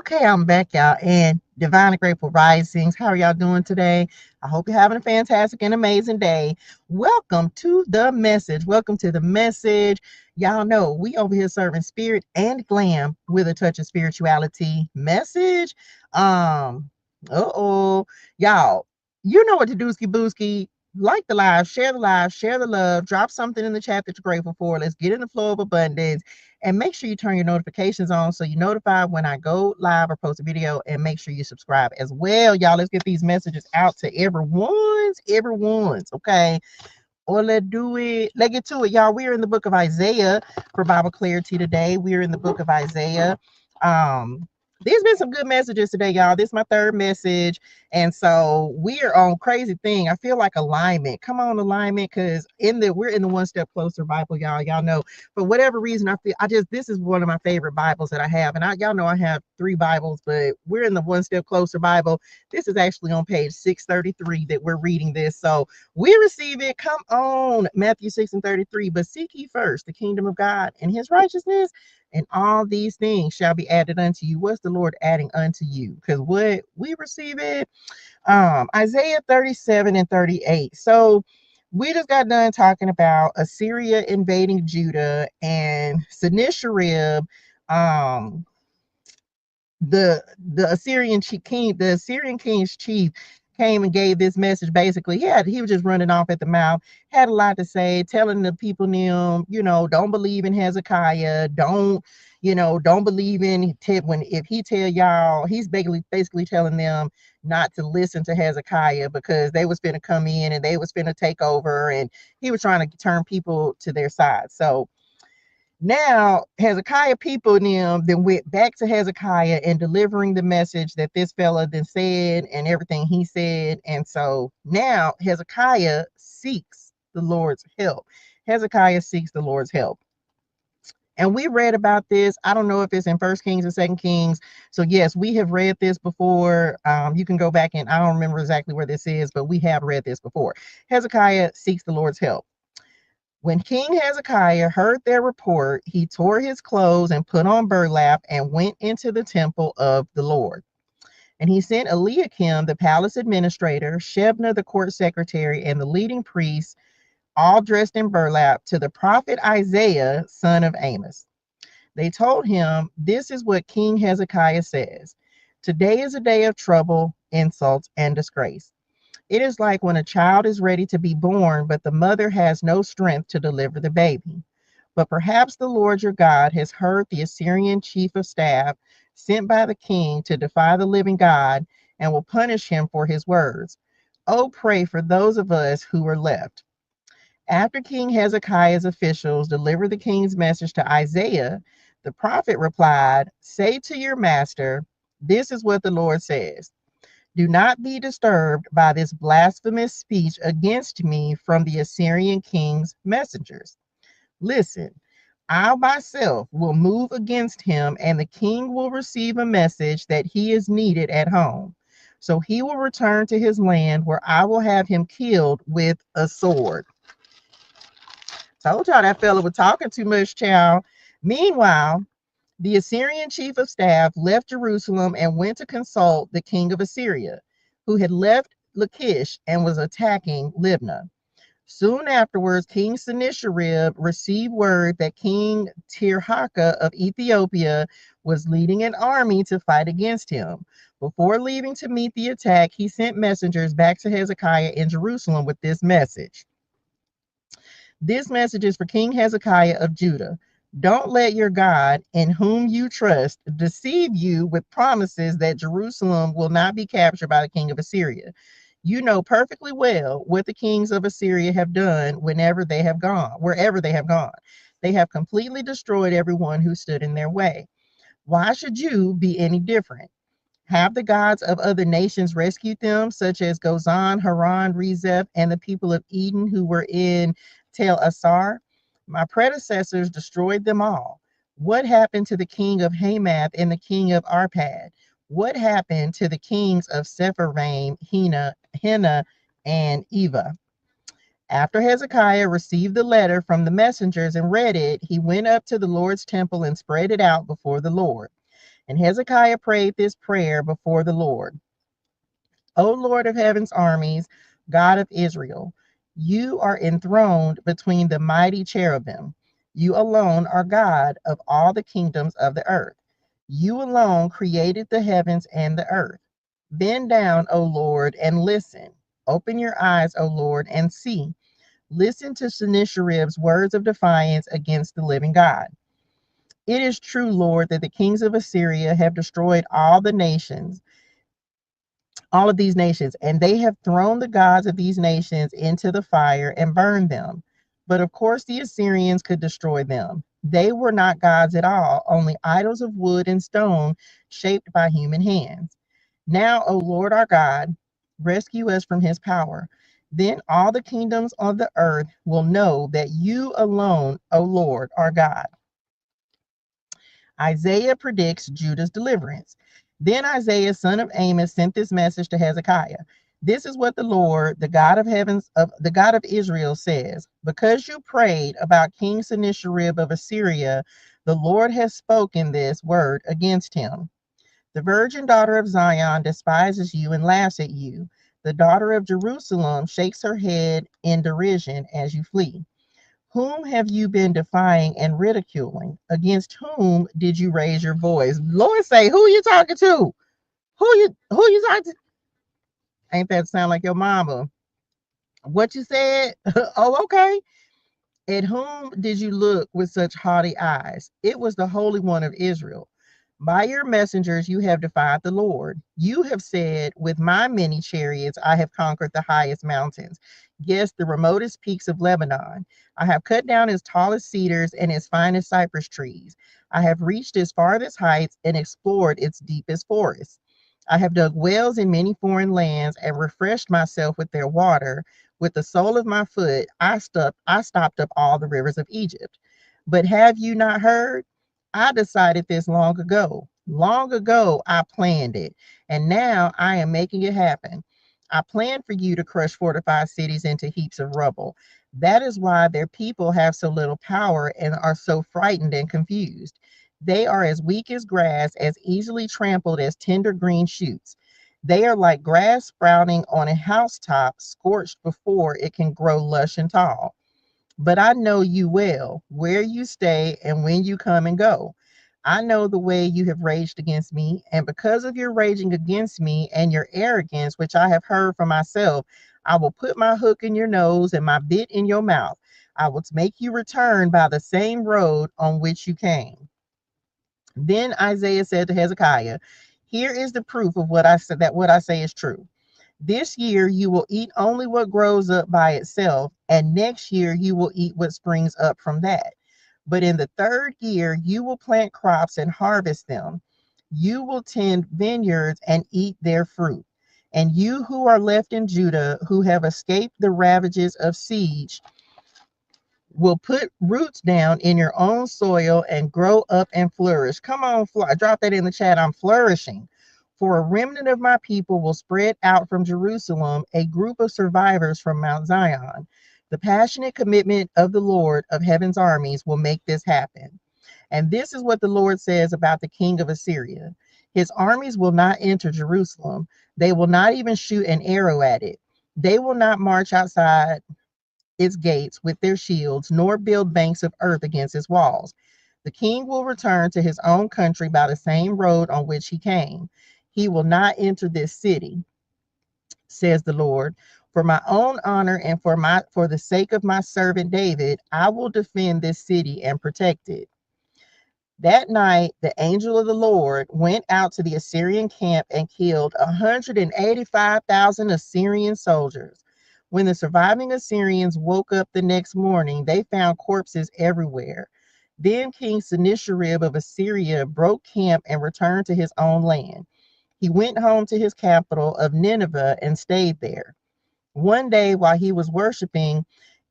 Okay, I'm back, y'all, and divine and grateful risings. How are y'all doing today? I hope you're having a fantastic and amazing day. Welcome to the message. Welcome to the message. Y'all know we over here serving spirit and glam with a touch of spirituality message. Um, y'all, you know what to do, ski booski. Like the live, share the love, drop something in the chat that you're grateful for. Let's get in the flow of abundance. And make sure you turn your notifications on so you're notified when I go live or post a video. And make sure you subscribe as well. Y'all, let's get these messages out to everyone's, okay? Or let's do it. Let's get to it, y'all. We're in the book of Isaiah for Bible clarity today. We're in the book of Isaiah. Um, there's been some good messages today, y'all. This is my third message. And so we're on crazy thing. I feel like alignment. Come on, alignment, because we're in the one step closer Bible, y'all. Y'all know for whatever reason this is one of my favorite Bibles that I have. And y'all know I have 3 Bibles, but we're in the one step closer Bible. This is actually on page 633 that we're reading this. So we receive it. Come on, Matthew 6:33. But seek ye first the kingdom of God and his righteousness, and all these things shall be added unto you. What's the Lord adding unto you? Because what we receive it. Isaiah 37 and 38. So we just got done talking about Assyria invading Judah and Sennacherib, um, the Assyrian king's chief came and gave this message. Basically, he was just running off at the mouth, had a lot to say, telling the people don't believe in Hezekiah, don't believe in when if he tell y'all, he's basically telling them not to listen to Hezekiah because they was finna come in and they was finna take over, and he was trying to turn people to their side. So now, Hezekiah people then went back to Hezekiah and delivering the message that this fella then said and everything he said. And so now Hezekiah seeks the Lord's help. Hezekiah seeks the Lord's help. And we read about this. I don't know if it's in First Kings or Second Kings. So yes, we have read this before. You can go back and I don't remember exactly where this is, but we have read this before. Hezekiah seeks the Lord's help. When King Hezekiah heard their report, he tore his clothes and put on burlap and went into the temple of the Lord. And he sent Eliakim, the palace administrator, Shebna, the court secretary, and the leading priests, all dressed in burlap, to the prophet Isaiah, son of Amos. They told him, "This is what King Hezekiah says. Today is a day of trouble, insults, and disgrace. It is like when a child is ready to be born, but the mother has no strength to deliver the baby. But perhaps the Lord your God has heard the Assyrian chief of staff sent by the king to defy the living God and will punish him for his words. Oh, pray for those of us who are left." After King Hezekiah's officials delivered the king's message to Isaiah, the prophet replied, "Say to your master, this is what the Lord says. Do not be disturbed by this blasphemous speech against me from the Assyrian king's messengers. Listen, I myself will move against him, and the king will receive a message that he is needed at home. So he will return to his land, where I will have him killed with a sword." Told y'all that fella was talking too much, child. Meanwhile, the Assyrian chief of staff left Jerusalem and went to consult the king of Assyria, who had left Lachish and was attacking Libnah. Soon afterwards, King Sennacherib received word that King Tirhakah of Ethiopia was leading an army to fight against him. Before leaving to meet the attack, he sent messengers back to Hezekiah in Jerusalem with this message. This message is for King Hezekiah of Judah. Don't let your God, in whom you trust, deceive you with promises that Jerusalem will not be captured by the king of Assyria. You know perfectly well what the kings of Assyria have done wherever they have gone. They have completely destroyed everyone who stood in their way. Why should you be any different? Have the gods of other nations rescued them, such as Gozan, Haran, Rezeph, and the people of Eden who were in Tel Assar? My predecessors destroyed them all. What happened to the king of Hamath and the king of Arpad? What happened to the kings of Sepharvaim, Hena, and Eva? After Hezekiah received the letter from the messengers and read it, he went up to the Lord's temple and spread it out before the Lord. And Hezekiah prayed this prayer before the Lord. O Lord of heaven's armies, God of Israel, you are enthroned between the mighty cherubim. You alone are God of all the kingdoms of the earth. You alone created the heavens and the earth. Bend down, O Lord, and listen. Open your eyes, O Lord, and see. Listen to Sennacherib's words of defiance against the living God. It is true, Lord, that the kings of Assyria have destroyed all of these nations, and they have thrown the gods of these nations into the fire and burned them. But of course, the Assyrians could destroy them. They were not gods at all, only idols of wood and stone shaped by human hands. Now, O Lord our God, rescue us from his power. Then all the kingdoms of the earth will know that you alone, O Lord, are God. Isaiah predicts Judah's deliverance. Then Isaiah, son of Amos, sent this message to Hezekiah. This is what the Lord, the God of Israel says. Because you prayed about King Sennacherib of Assyria, the Lord has spoken this word against him. The virgin daughter of Zion despises you and laughs at you. The daughter of Jerusalem shakes her head in derision as you flee. Whom have you been defying and ridiculing? Against whom did you raise your voice? Lord say, who you talking to? Who you talking to? Ain't that sound like your mama? What you said? Oh, okay. At whom did you look with such haughty eyes? It was the Holy One of Israel. By your messengers you have defied the Lord. You have said, with my many chariots I have conquered the highest mountains, yes, the remotest peaks of Lebanon. I have cut down its tallest cedars and its finest cypress trees. I have reached its farthest heights and explored its deepest forests. I have dug wells in many foreign lands and refreshed myself with their water. With the sole of my foot, I stopped up all the rivers of Egypt. But have you not heard? I decided this long ago. Long ago, I planned it, and now I am making it happen. I planned for you to crush fortified cities into heaps of rubble. That is why their people have so little power and are so frightened and confused. They are as weak as grass, as easily trampled as tender green shoots. They are like grass sprouting on a housetop, scorched before it can grow lush and tall. But I know you well, where you stay and when you come and go. I know the way you have raged against me, and because of your raging against me and your arrogance, which I have heard for myself, I will put my hook in your nose and my bit in your mouth. I will make you return by the same road on which you came. Then Isaiah said to Hezekiah, here is the proof of what I said, that what I say is true. This year you will eat only what grows up by itself, and next year you will eat what springs up from that. But in the third year you will plant crops and harvest them. You will tend vineyards and eat their fruit. And you who are left in Judah, who have escaped the ravages of siege, will put roots down in your own soil and grow up and flourish. Come on, drop that in the chat. I'm flourishing. For a remnant of my people will spread out from Jerusalem, a group of survivors from Mount Zion. The passionate commitment of the Lord of heaven's armies will make this happen. And this is what the Lord says about the king of Assyria. His armies will not enter Jerusalem. They will not even shoot an arrow at it. They will not march outside its gates with their shields, nor build banks of earth against its walls. The king will return to his own country by the same road on which he came. He will not enter this city, says the Lord. For my own honor and for the sake of my servant David, I will defend this city and protect it. That night, the angel of the Lord went out to the Assyrian camp and killed 185,000 Assyrian soldiers. When the surviving Assyrians woke up the next morning, they found corpses everywhere. Then King Sennacherib of Assyria broke camp and returned to his own land. He went home to his capital of Nineveh and stayed there. One day, while he was worshiping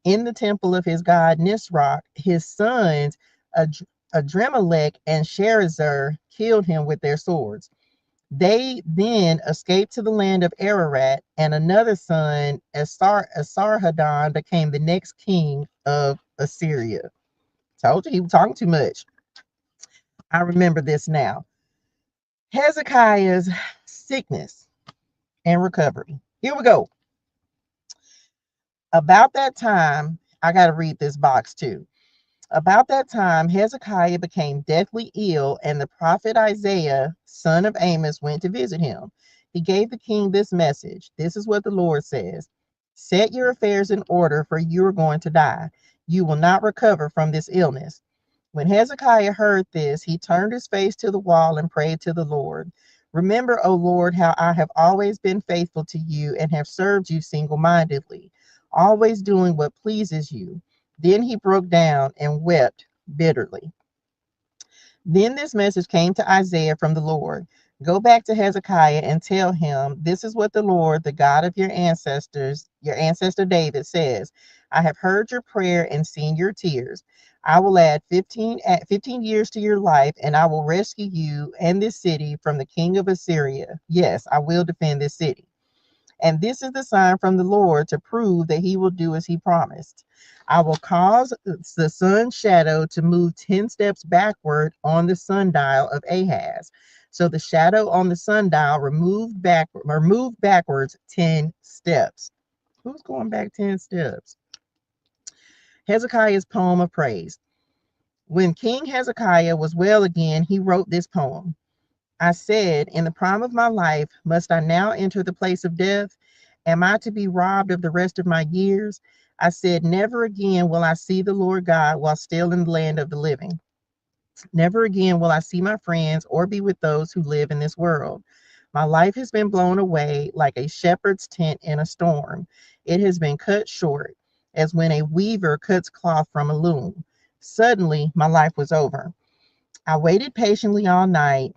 in the temple of his god Nisroch, his sons Adremelech and Sharezer killed him with their swords. They then escaped to the land of Ararat, and another son, Esarhaddon, became the next king of Assyria. Told you he was talking too much. I remember this now. Hezekiah's sickness and recovery. Here we go. About that time, I got to read this box too. About that time, Hezekiah became deathly ill, and the prophet Isaiah, son of Amos, went to visit him. He gave the king this message. This is what the Lord says: Set your affairs in order, for you are going to die. You will not recover from this illness. When Hezekiah heard this, he turned his face to the wall and prayed to the Lord. Remember, O Lord, how I have always been faithful to you and have served you single-mindedly, always doing what pleases you. Then he broke down and wept bitterly. Then this message came to Isaiah from the Lord: Go back to Hezekiah and tell him, this is what the Lord, the God of your ancestors, your ancestor David, says: I have heard your prayer and seen your tears. I will add 15 years to your life, and I will rescue you and this city from the king of Assyria. Yes, I will defend this city. And this is the sign from the Lord to prove that he will do as he promised. I will cause the sun's shadow to move 10 steps backward on the sundial of Ahaz. So the shadow on the sundial moved backwards 10 steps. Who's going back 10 steps? Hezekiah's poem of praise. When King Hezekiah was well again, he wrote this poem. I said, in the prime of my life, must I now enter the place of death? Am I to be robbed of the rest of my years? I said, never again will I see the Lord God while still in the land of the living. Never again will I see my friends or be with those who live in this world. My life has been blown away like a shepherd's tent in a storm. It has been cut short, as when a weaver cuts cloth from a loom. Suddenly, my life was over. I waited patiently all night,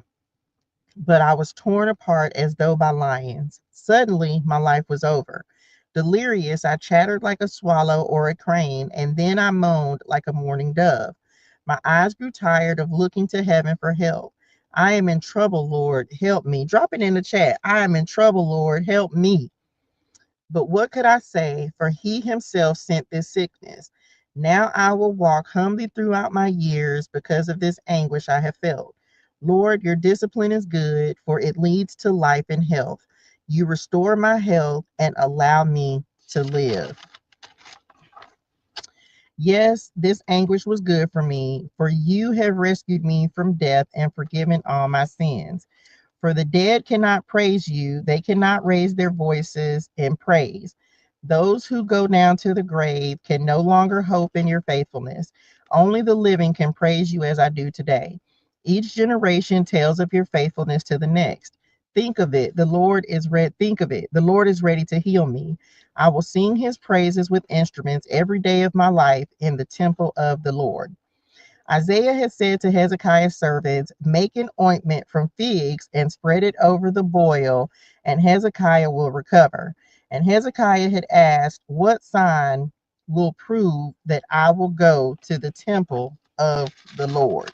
but I was torn apart as though by lions. Suddenly, my life was over. Delirious, I chattered like a swallow or a crane, and then I moaned like a mourning dove. My eyes grew tired of looking to heaven for help. I am in trouble, Lord, help me. Drop it in the chat. I am in trouble, Lord, help me. But what could I say? For he himself sent this sickness. Now I will walk humbly throughout my years because of this anguish I have felt. Lord, your discipline is good, for it leads to life and health. You restore my health and allow me to live. Yes, this anguish was good for me, for you have rescued me from death and forgiven all my sins. For the dead cannot praise you, they cannot raise their voices in praise. Those who go down to the grave can no longer hope in your faithfulness. Only the living can praise you as I do today. Each generation tells of your faithfulness to the next. Think of it, the Lord is think of it. The Lord is ready to heal me. I will sing his praises with instruments every day of my life in the temple of the Lord. Isaiah had said to Hezekiah's servants, make an ointment from figs and spread it over the boil, and Hezekiah will recover. And Hezekiah had asked, what sign will prove that I will go to the temple of the Lord?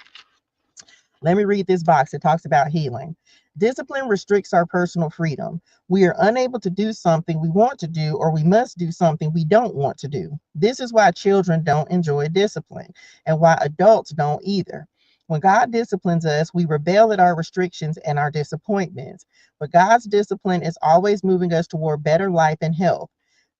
Let me read this box. It talks about healing. Discipline restricts our personal freedom. We are unable to do something we want to do, or we must do something we don't want to do. This is why children don't enjoy discipline, and why adults don't either. When God disciplines us, we rebel at our restrictions and our disappointments. But God's discipline is always moving us toward better life and health.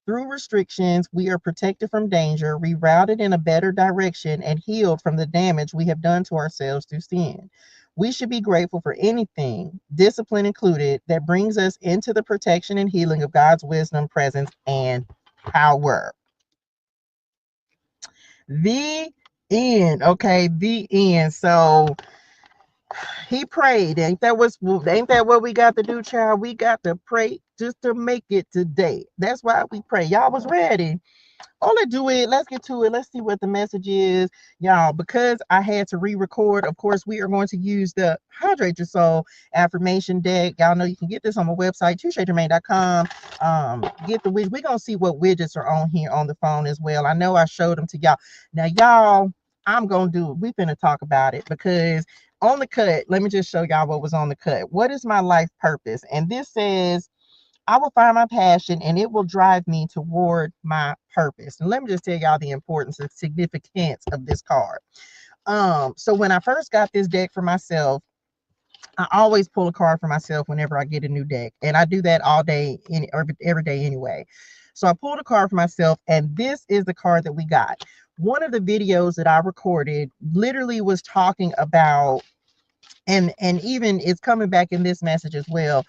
Through restrictions, we are protected from danger, rerouted in a better direction, and healed from the damage we have done to ourselves through sin. We should be grateful for anything, discipline included, that brings us into the protection and healing of God's wisdom, presence, and power. The end. Okay, the end. So he prayed. Ain't that what we got to do, child? We got to pray just to make it today. That's why we pray. Y'all was ready. Oh, let's get to it. Let's see what the message is, y'all. Because I had to re-record, of course, we are going to use the Hydrate Your Soul affirmation deck. Y'all know you can get this on my website, TrueShadeGermaine.com. Get the widget. We're going to see what widgets are on here on the phone as well. I know I showed them to y'all. Now, y'all, I'm going to do it. We're going to talk about it because on the cut, let me just show y'all what was on the cut. What is my life purpose? And this says, I will find my passion and it will drive me toward my purpose. And let me just tell y'all the importance and significance of this card. So when I first got this deck for myself, I always pull a card for myself whenever I get a new deck. And I do that all day, every day anyway. So I pulled a card for myself, and this is the card that we got. One of the videos that I recorded literally was talking about, and even it's coming back in this message as well.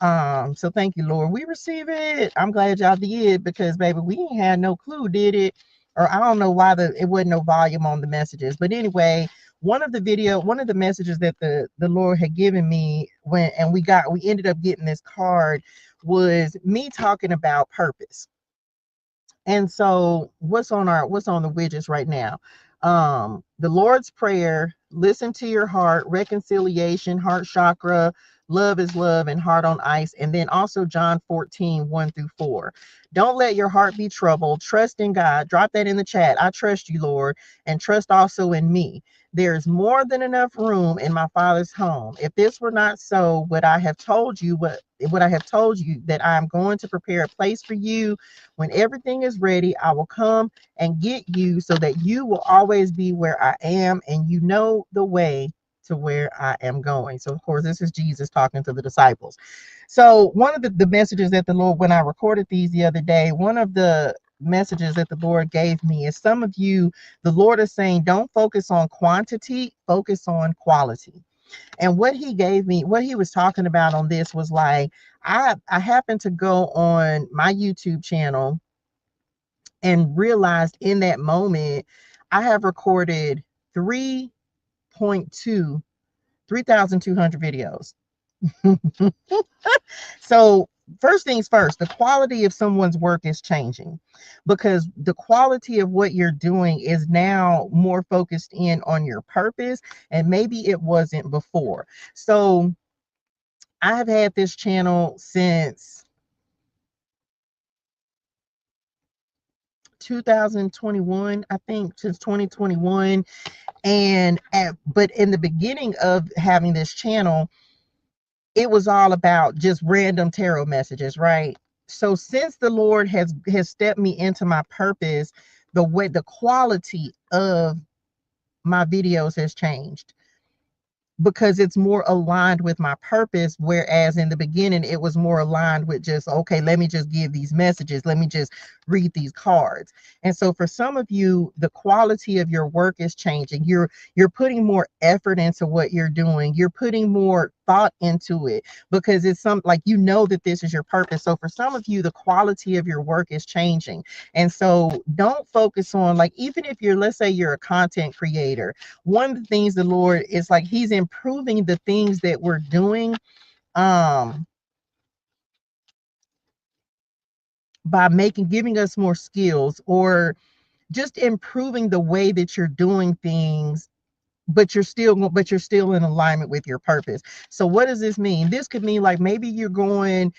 So thank you, Lord. We receive it. I'm glad y'all did, because baby, we ain't had no clue, did it? Or I don't know why it wasn't no volume on the messages. But anyway, one of the messages that the Lord had given me and we ended up getting this card, was me talking about purpose. And so what's on the widgets right now? The Lord's Prayer, listen to your heart, reconciliation, heart chakra, love is love, and heart on ice. And then also John 14, 1-4. Don't let your heart be troubled. Trust in God. Drop that in the chat. I trust you, Lord, and trust also in me. There's more than enough room in my Father's home. If this were not so, would I have told you that I am going to prepare a place for you? When everything is ready, I will come and get you, so that you will always be where I am, and you know the way to where I am going. So of course, this is Jesus talking to the disciples. So one of the messages that the Lord, when I recorded these the other day, one of the messages that the Lord gave me is, some of you, the Lord is saying, don't focus on quantity, focus on quality. And what he gave me, what he was talking about on this was like, I happened to go on my YouTube channel and realized in that moment, I have recorded 3,200 videos. So first things first, the quality of someone's work is changing, because the quality of what you're doing is now more focused in on your purpose, and maybe it wasn't before. So I have had this channel since 2021, I think, since 2021. But in the beginning of having this channel, it was all about just random tarot messages, right? So since the Lord has stepped me into my purpose, the quality of my videos has changed, because it's more aligned with my purpose. Whereas in the beginning, it was more aligned with just, okay, let me just give these messages, let me just read these cards. And so for some of you, the quality of your work is changing. You're putting more effort into what you're doing. You're putting more thought into it, because it's like, that this is your purpose. So for some of you, the quality of your work is changing. And so don't focus on, like, even if let's say you're a content creator, one of the things the Lord is like, he's improving the things that we're doing by giving us more skills, or just improving the way that you're doing things, but you're still in alignment with your purpose. So what does this mean? This could mean, like, maybe you're getting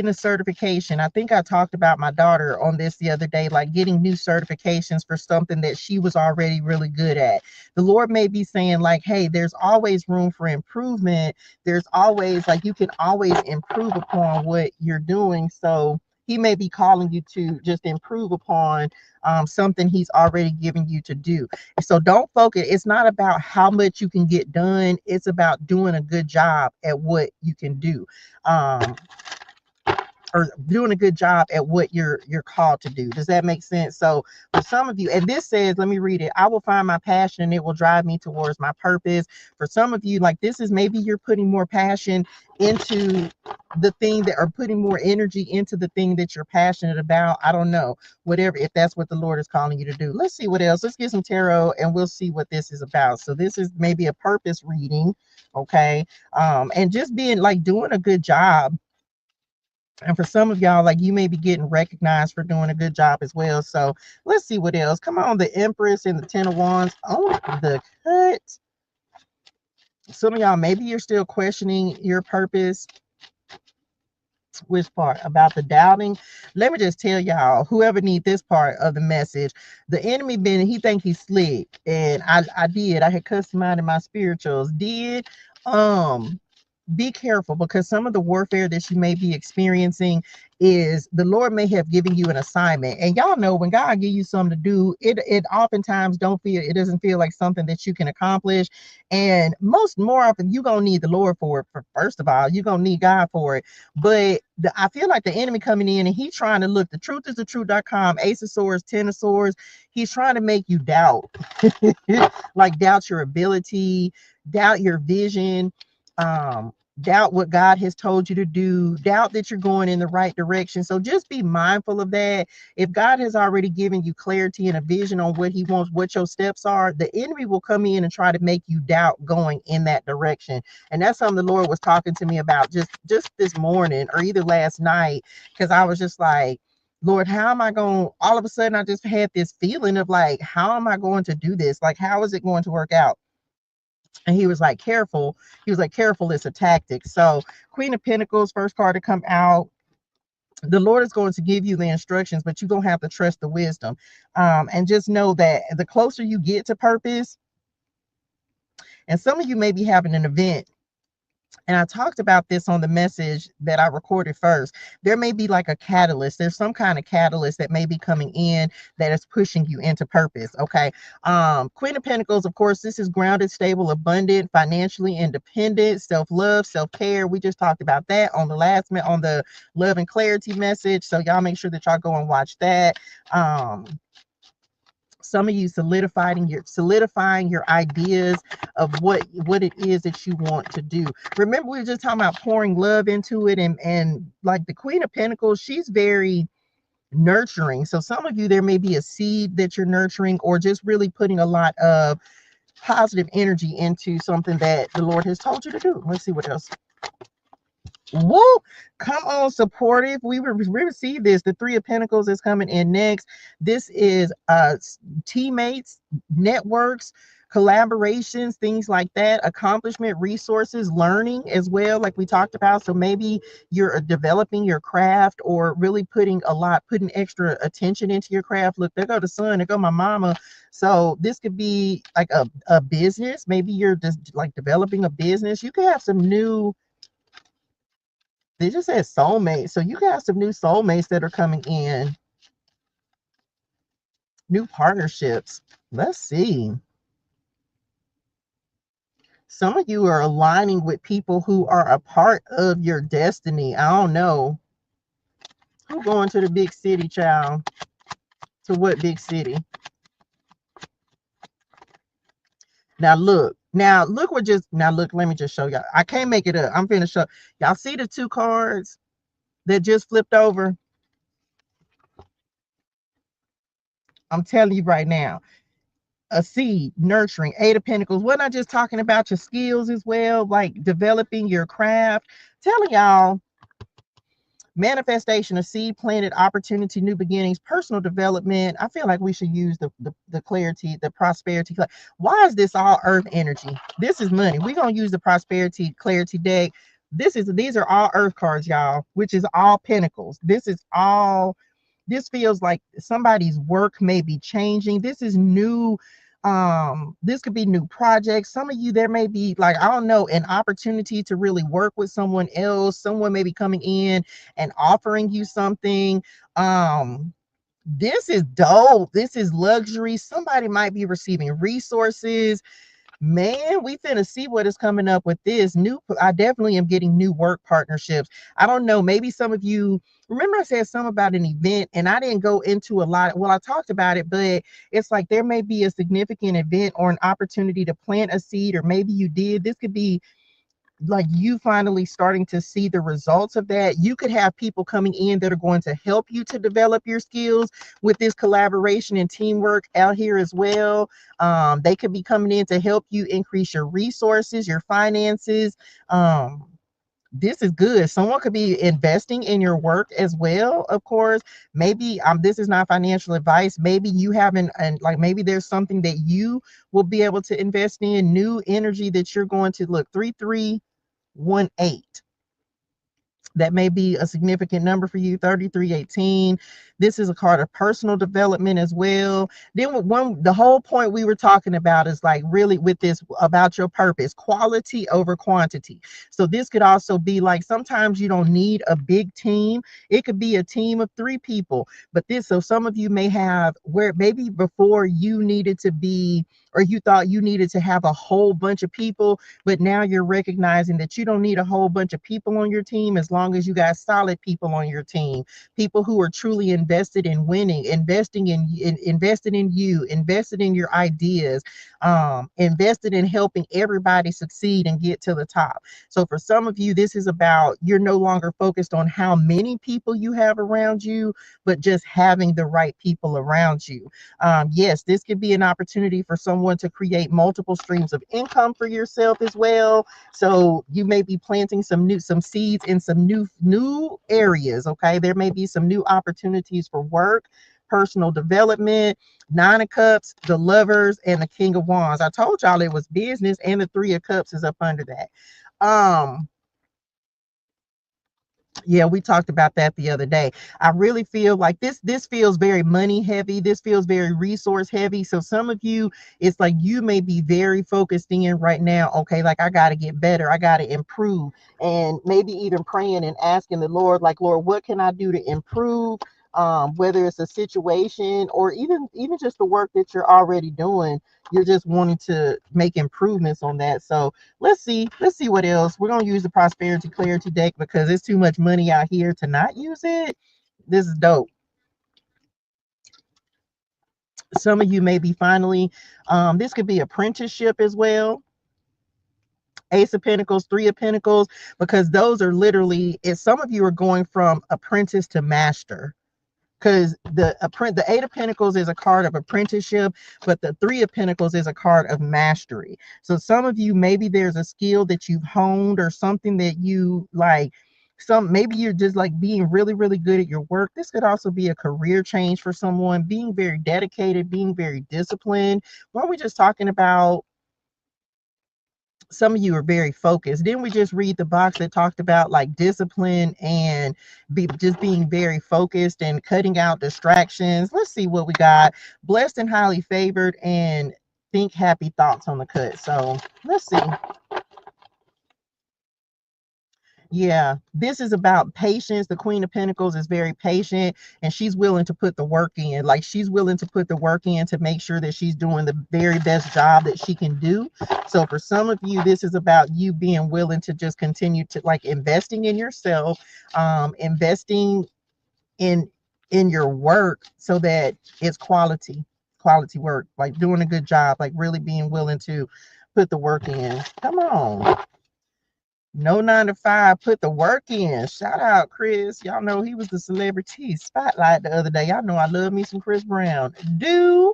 a certification. I think I talked about my daughter on this the other day, like getting new certifications for something that she was already really good at. The Lord may be saying, like, hey, there's always room for improvement. There's always, like, you can always improve upon what you're doing. So he may be calling you to just improve upon something he's already given you to do. So don't focus. It's not about how much you can get done. It's about doing a good job at what you can do. Or doing a good job at what you're called to do. Does that make sense? So for some of you, and this says, let me read it. I will find my passion and it will drive me towards my purpose. For some of you, like, this is maybe you're putting more passion into the thing that, or putting more energy into the thing that you're passionate about. I don't know, whatever, if that's what the Lord is calling you to do. Let's see what else. Let's get some tarot and we'll see what this is about. So this is maybe a purpose reading. Okay. And just being, like, doing a good job. And for some of y'all, like, you may be getting recognized for doing a good job as well. So let's see what else. Come on, the Empress and the Ten of Wands. Oh, the cut. Some of y'all, maybe you're still questioning your purpose. Which part? About the doubting? Let me just tell y'all, whoever need this part of the message, the enemy he think he's slick. And I had customized my spirituals. be careful, because some of the warfare that you may be experiencing is the Lord may have given you an assignment. And y'all know when God give you something to do, it oftentimes it doesn't feel like something that you can accomplish. And more often you gonna need the Lord for it. First of all, you gonna need God for it. But I feel like the enemy coming in and he trying to look, the truth is the truth.com, Ace of Swords, Ten of Swords. He's trying to make you doubt, like doubt your ability, doubt your vision, doubt what God has told you to do, doubt that you're going in the right direction. So just be mindful of that. If God has already given you clarity and a vision on what he wants, what your steps are, the enemy will come in and try to make you doubt going in that direction. And that's something the Lord was talking to me about just this morning, or either last night, because I was just like, Lord, how am I going? All of a sudden, I just had this feeling of like, how am I going to do this? Like, how is it going to work out? And he was like, careful. He was like, careful, it's a tactic. So Queen of Pentacles, first card to come out. The Lord is going to give you the instructions, but you're going to have to trust the wisdom. And just know that the closer you get to purpose, and some of you may be having an event, and I talked about this on the message that I recorded first. There may be like a catalyst. There's some kind of catalyst that may be coming in that is pushing you into purpose. Okay. Queen of Pentacles, of course, this is grounded, stable, abundant, financially independent, self-love, self-care. We just talked about that on the love and clarity message. So y'all make sure that y'all go and watch that. Some of you solidifying your ideas of what it is that you want to do. Remember, we were just talking about pouring love into it, and like the Queen of Pentacles, she's very nurturing. So some of you, there may be a seed that you're nurturing, or just really putting a lot of positive energy into something that the Lord has told you to do. Let's see what else. Woo! Come on, supportive. We received this. The Three of Pentacles is coming in next. This is teammates, networks, collaborations, things like that, accomplishment, resources, learning as well, like we talked about. So maybe you're developing your craft, or really putting extra attention into your craft. Look, there go the sun, there go my mama. So this could be like a business. Maybe you're just like developing a business. You could have some new, they just said soulmates. So you got some new soulmates that are coming in, new partnerships. Let's see. Some of you are aligning with people who are a part of your destiny. I don't know. Who going to the big city, child? To what big city? Now look, let me just show y'all. I can't make it up. I'm finna show y'all. See the two cards that just flipped over? I'm telling you right now, a seed, nurturing, Eight of Pentacles. Wasn't I just talking about your skills as well, like developing your craft? Telling y'all, manifestation, a seed planted, opportunity, new beginnings, personal development. I feel like we should use the clarity, the prosperity. Why is this all earth energy? This is money. We're gonna use the prosperity clarity deck. These are all earth cards, y'all, which is all pentacles. This feels like somebody's work may be changing. This is new. This could be new projects. Some of you, there may be, like, I don't know, an opportunity to really work with someone else. Someone may be coming in and offering you something. This is dope. This is luxury. Somebody might be receiving resources. Man, we finna see what is coming up with this new. I definitely am getting new work partnerships. I don't know, maybe some of you remember I said something about an event, and I didn't go into a lot. Well, I talked about it, but it's like there may be a significant event or an opportunity to plant a seed, or maybe you did. This could be like you finally starting to see the results of that. You could have people coming in that are going to help you to develop your skills with this collaboration and teamwork out here as well. They could be coming in to help you increase your resources, your finances. This is good. Someone could be investing in your work as well, of course. Maybe this is not financial advice. Maybe you haven't, and like maybe there's something that you will be able to invest in, new energy that you're going to look. 3318. That may be a significant number for you. 3318. This is a card of personal development as well. Then the whole point we were talking about is like really with this about your purpose, quality over quantity. So this could also be like sometimes you don't need a big team. It could be a team of 3 people. But this, so some of you may have where maybe before you needed to be, or you thought you needed to have a whole bunch of people, but now you're recognizing that you don't need a whole bunch of people on your team as long as you got solid people on your team, people who are truly invested in winning, invested in you, invested in your ideas, invested in helping everybody succeed and get to the top. So for some of you, this is about you're no longer focused on how many people you have around you, but just having the right people around you. Yes, this could be an opportunity for someone to create multiple streams of income for yourself as well. So you may be planting some seeds in some new areas. Okay, there may be some new opportunities for work, personal development. 9 of Cups, the Lovers, and the King of Wands. I told y'all it was business, and the 3 of Cups is up under that. Yeah, we talked about that the other day. I really feel like this feels very money heavy. This feels very resource heavy. So some of you, it's like you may be very focused in right now. Okay, like I got to get better. I got to improve. And maybe even praying and asking the Lord, like, Lord, what can I do to improve? Whether it's a situation or even just the work that you're already doing, you're just wanting to make improvements on that. So let's see what else. We're gonna use the prosperity clarity deck because there's too much money out here to not use it. This is dope. Some of you may be finally, this could be apprenticeship as well. Ace of Pentacles, 3 of Pentacles, because those are literally, if some of you are going from apprentice to master, because the 8 of Pentacles is a card of apprenticeship, but the 3 of Pentacles is a card of mastery. So some of you, maybe there's a skill that you've honed or something that you like. Maybe you're just like being really good at your work. This could also be a career change for someone, being very dedicated, being very disciplined. Weren't we just talking about some of you are very focused? Didn't we just read the box that talked about like discipline and just being very focused and cutting out distractions? Let's see what we got. Blessed and highly favored and think happy thoughts on the cut. So let's see. Yeah, this is about patience. The Queen of Pentacles is very patient and she's willing to put the work in. Like she's willing to put the work in to make sure that she's doing the very best job that she can do. So for some of you, this is about you being willing to just continue to like investing in yourself, investing in your work so that it's quality work, like doing a good job, like really being willing to put the work in. Come on. No 9 to 5, put the work in. Shout out Chris. Y'all know he was the celebrity spotlight the other day. Y'all know I love me some Chris Brown. I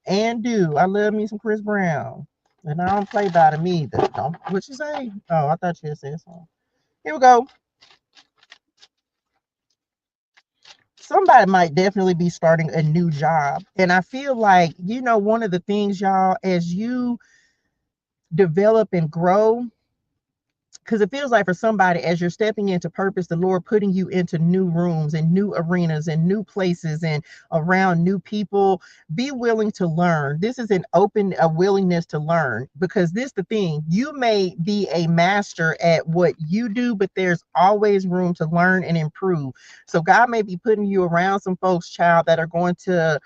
love me some Chris Brown. And I don't play by them either. Don't, what you say? Oh, I thought you had said something. Here we go. Somebody might definitely be starting a new job. And I feel like, one of the things, y'all, as you develop and grow, because it feels like for somebody, as you're stepping into purpose, the Lord putting you into new rooms and new arenas and new places and around new people. Be willing to learn. This is a willingness to learn, because this the thing, you may be a master at what you do, but there's always room to learn and improve. So God may be putting you around some folks, child, that are going to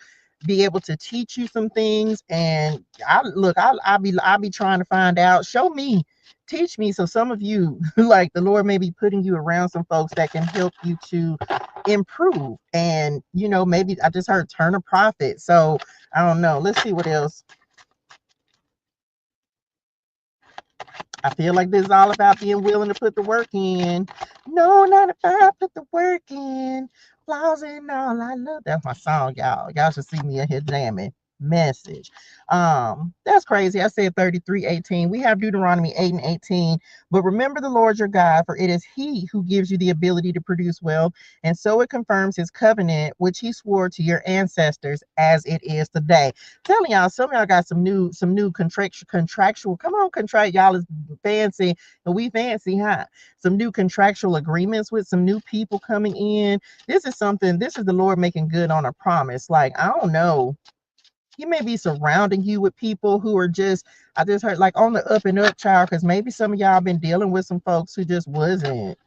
be able to teach you some things. And I'll be trying to find out, show me, teach me. So some of you, like the Lord may be putting you around some folks that can help you to improve. And maybe I just heard turn a profit. So I don't know. Let's see what else. I feel like this is all about being willing to put the work in. No 9 to 5, put the work in. Flaws and all I love. That's my song, y'all. Y'all should see me in here jamming. message. That's crazy. I said 33:18. We have Deuteronomy 8:18. But remember the Lord your God, for it is he who gives you the ability to produce wealth, and so it confirms his covenant which he swore to your ancestors as it is today. Telling y'all, some of y'all got some new contractual. Come on, contract. Y'all is fancy, and we fancy, huh? Some new contractual agreements with some new people coming in. This is the Lord making good on a promise. Like, I don't know, he may be surrounding you with people who are just, I just heard, like, on the up and up, child, because maybe some of y'all been dealing with some folks who just wasn't.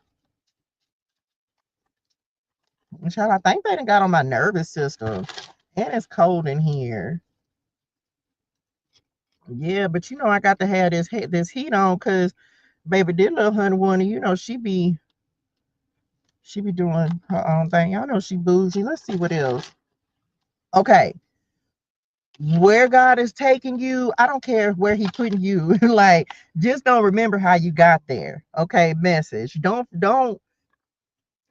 Child, I think they done got on my nervous system. And it's cold in here. Yeah, but I got to have this heat on, because baby, this little honey one, she be doing her own thing. Y'all know she bougie. Let's see what else. Okay. Where God is taking you, I don't care where he putting you. Like, just don't remember how you got there. Okay, message. Don't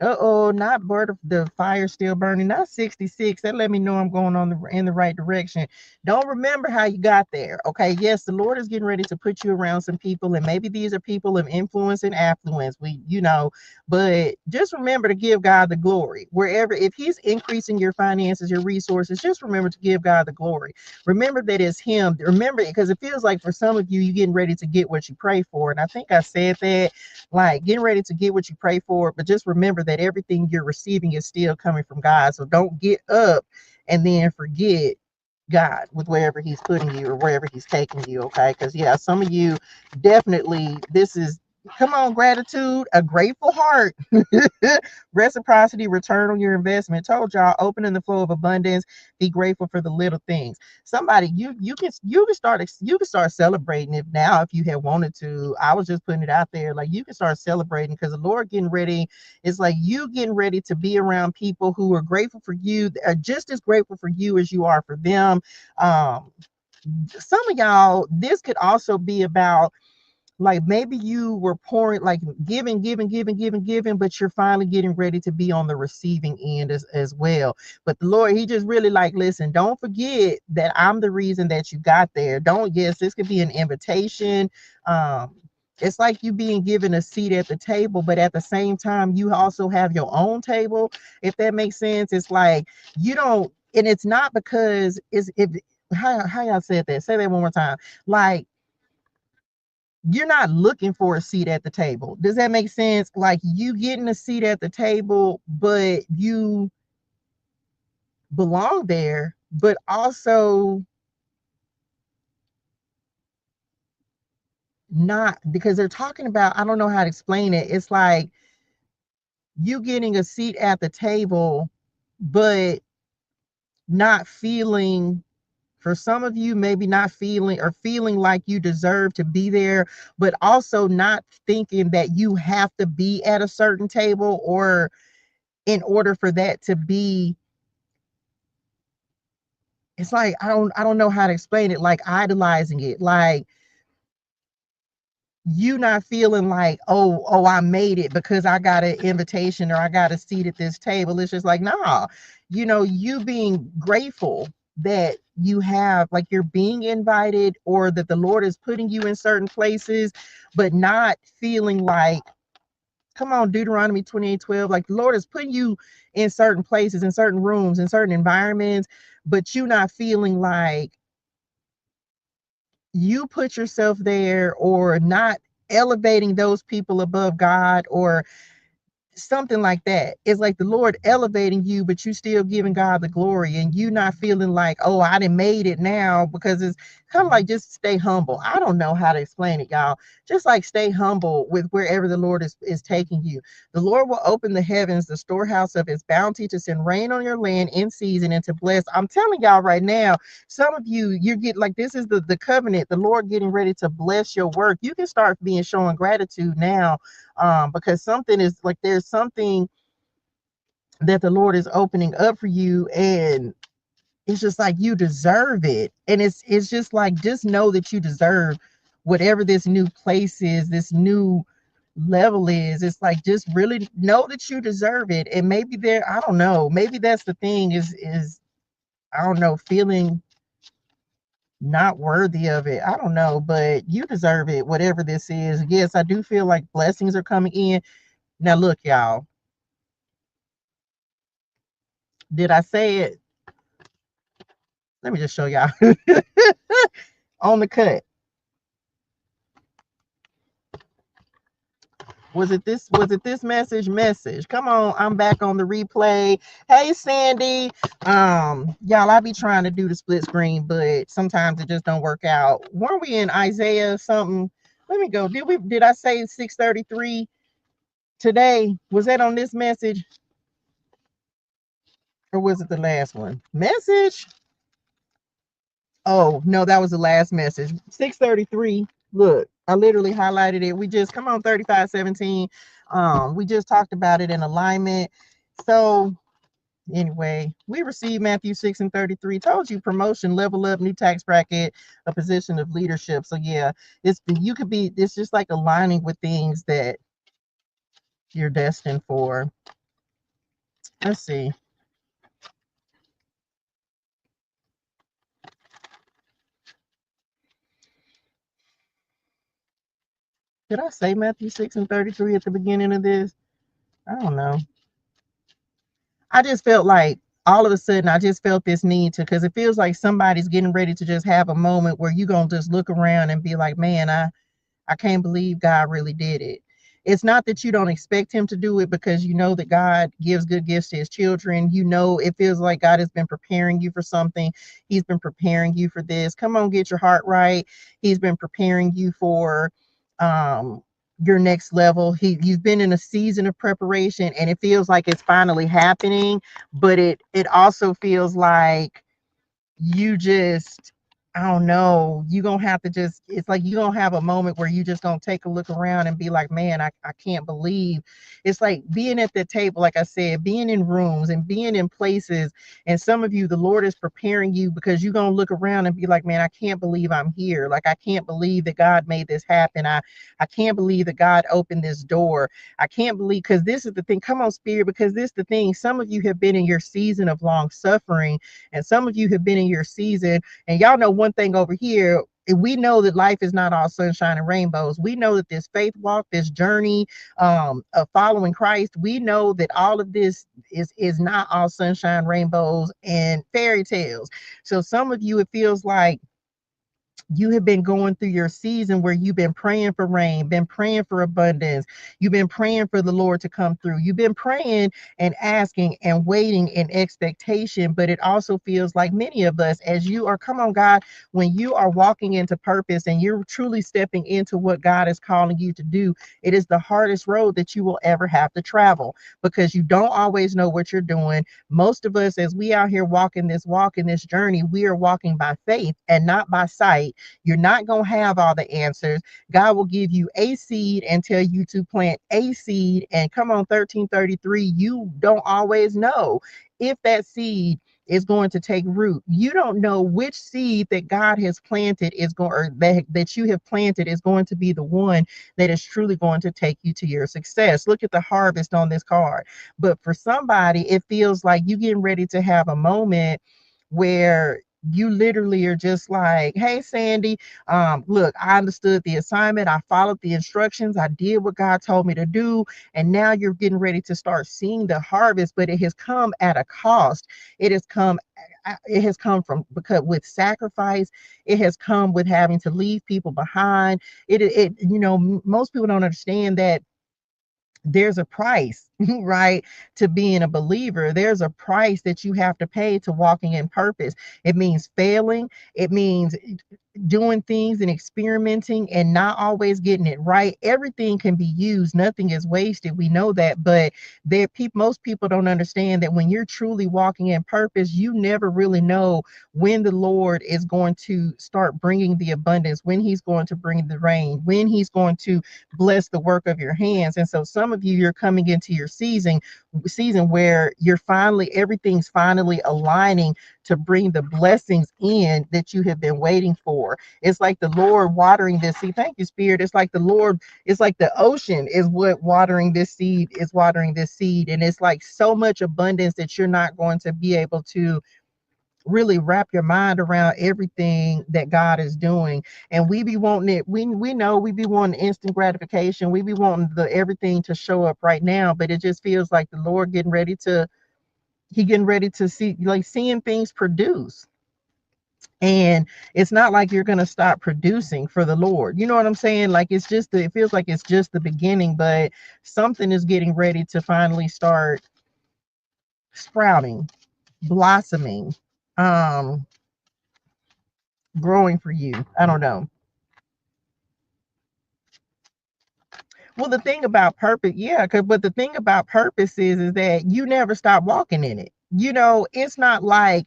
uh-oh, not bird of the fire still burning, not 66. That let me know I'm going on in the right direction. Don't remember how you got there. Okay, yes, the Lord is getting ready to put you around some people, and maybe these are people of influence and affluence. But just remember to give God the glory. Wherever, if he's increasing your finances, your resources, just remember to give God the glory. Remember that it's him. Remember, because it feels like for some of you, you're getting ready to get what you pray for. And I think I said that, like, getting ready to get what you pray for, but just remember that everything you're receiving is still coming from God. So don't get up and then forget God with wherever he's putting you or wherever he's taking you. Okay, because yeah, some of you definitely, this is, come on, gratitude, a grateful heart. Reciprocity, return on your investment. Told y'all, opening the flow of abundance. Be grateful for the little things. Somebody, you can start celebrating it now if you had wanted to. I was just putting it out there, like, you can start celebrating, because the Lord getting ready. It's like you getting ready to be around people who are grateful for you, are just as grateful for you as you are for them. um some of y'all, this could also be about, like, maybe you were pouring, like, giving, but you're finally getting ready to be on the receiving end as well. But the Lord, he just really, like, listen, don't forget that I'm the reason that you got there. Don't, yes, this could be an invitation. um it's like you being given a seat at the table, but at the same time you also have your own table, if that makes sense. It's like, you don't, and it's not because it's, if, how y'all said that, say that one more time. Like, you're not looking for a seat at the table. Does that make sense? Like, you getting a seat at the table, but you belong there, but also not, because they're talking about, I don't know how to explain it. It's like you getting a seat at the table, but not feeling, for some of you, maybe not feeling, or feeling like you deserve to be there, but also not thinking that you have to be at a certain table, or in order for that to be, it's like, I don't know how to explain it, like idolizing it, like you not feeling like, oh, I made it because I got an invitation or I got a seat at this table. It's just like, nah, you being grateful that you have, like, you're being invited, or that the Lord is putting you in certain places, but not feeling like, come on, Deuteronomy 28:12, like, the Lord is putting you in certain places, in certain rooms, in certain environments, but you not feeling like you put yourself there, or not elevating those people above God, or something like that. It's like the Lord elevating you, but you still giving God the glory, and you not feeling like, oh, I done made it now, because it's kind of like, just stay humble. I don't know how to explain it, y'all. Just like, stay humble with wherever the Lord is taking you. The Lord will open the heavens, the storehouse of his bounty, to send rain on your land in season, and to bless. I'm telling y'all right now, some of you, you get, like, this is the covenant, the Lord getting ready to bless your work. You can start being showing gratitude now, because something is, like, there's something that the Lord is opening up for you, and it's just like, you deserve it. And it's just like, just know that you deserve whatever this new place is, this new level is. It's like, just really know that you deserve it. And maybe there, I don't know, maybe that's the thing, is I don't know, feeling not worthy of it. I don't know, but you deserve it, whatever this is. Yes, I do feel like blessings are coming in. Now, look, y'all, did I say it? Let me just show y'all on the cut. Was it this message? Come on, I'm back on the replay. Hey Sandy. Y'all, I be trying to do the split screen, but sometimes it just don't work out. Weren't we in Isaiah something? Let me go. Did I say 633 today? Was that on this message? Or was it the last one? Message? Oh, no, that was the last message. 633. Look, I literally highlighted it. We just come on 3517. We just talked about it in alignment. So anyway, we received Matthew 6 and 33. Told you promotion, level up, new tax bracket, a position of leadership. So yeah, it's just like aligning with things that you're destined for. Let's see. Did I say Matthew 6 and 33 at the beginning of this? I don't know. I just felt like all of a sudden I just felt this need to, because it feels like somebody's getting ready to just have a moment where you're gonna just look around and be like, man, I can't believe God really did it. It's not that you don't expect him to do it, because you know that God gives good gifts to his children. You know, it feels like God has been preparing you for something. He's been preparing you for this. Come on, get your heart right. He's been preparing you for um your next level. You've been in a season of preparation and it feels like it's finally happening, but it also feels like you just, I don't know, you gonna have to just, it's like you gonna have a moment where you just gonna take a look around and be like, man, I can't believe. It's like being at the table, like I said, being in rooms and being in places, and some of you, the Lord is preparing you, because you're gonna look around and be like, man, I can't believe I'm here. Like, I can't believe that God made this happen. I can't believe that God opened this door. I can't believe, because this is the thing. Come on, Spirit, because this is the thing. Some of you have been in your season of long suffering, and some of you have been in your season, and y'all know one thing over here. We know that life is not all sunshine and rainbows. We know that this faith walk, this journey of following Christ, we know that all of this is not all sunshine, rainbows, and fairy tales. So some of you, it feels like you have been going through your season where you've been praying for rain, been praying for abundance. You've been praying for the Lord to come through. You've been praying and asking and waiting in expectation. But it also feels like many of us, as you are, come on, God, when you are walking into purpose and you're truly stepping into what God is calling you to do, it is the hardest road that you will ever have to travel, because you don't always know what you're doing. Most of us, as we out here walking this walk in this journey, we are walking by faith and not by sight. You're not going to have all the answers. God will give you a seed and tell you to plant a seed. And come on, 1333, you don't always know if that seed is going to take root. You don't know which seed that God has planted is going, or that you have planted is going to be the one that is truly going to take you to your success. Look at the harvest on this card. But for somebody, it feels like you getting ready to have a moment where you literally are just like, hey Sandy, look, I understood the assignment, I followed the instructions, I did what God told me to do, and now you're getting ready to start seeing the harvest, but it has come at a cost. It has come from, because with sacrifice, it has come with having to leave people behind. Most people don't understand that there's a price, right, to being a believer. There's a price that you have to pay to walking in purpose. It means failing. It means doing things and experimenting and not always getting it right. Everything can be used. Nothing is wasted. We know that, but most people don't understand that when you're truly walking in purpose, you never really know when the Lord is going to start bringing the abundance, when he's going to bring the rain, when he's going to bless the work of your hands. And so some of you, you're coming into your season where everything's finally aligning to bring the blessings in that you have been waiting for. It's like the Lord watering this seed. Thank you, Spirit. It's like the ocean is what watering this seed. And it's like so much abundance that you're not going to be able to really wrap your mind around everything that God is doing. And we be wanting it. We know we be wanting instant gratification. We be wanting the everything to show up right now, but it just feels like the Lord getting ready to see, like, seeing things produce. And it's not like you're going to stop producing for the Lord. You know what I'm saying? Like, it's just it feels like it's just the beginning, but something is getting ready to finally start sprouting, blossoming, um, growing for you. I don't know. Well, the thing about purpose, yeah, but the thing about purpose is that you never stop walking in it. You know, it's not like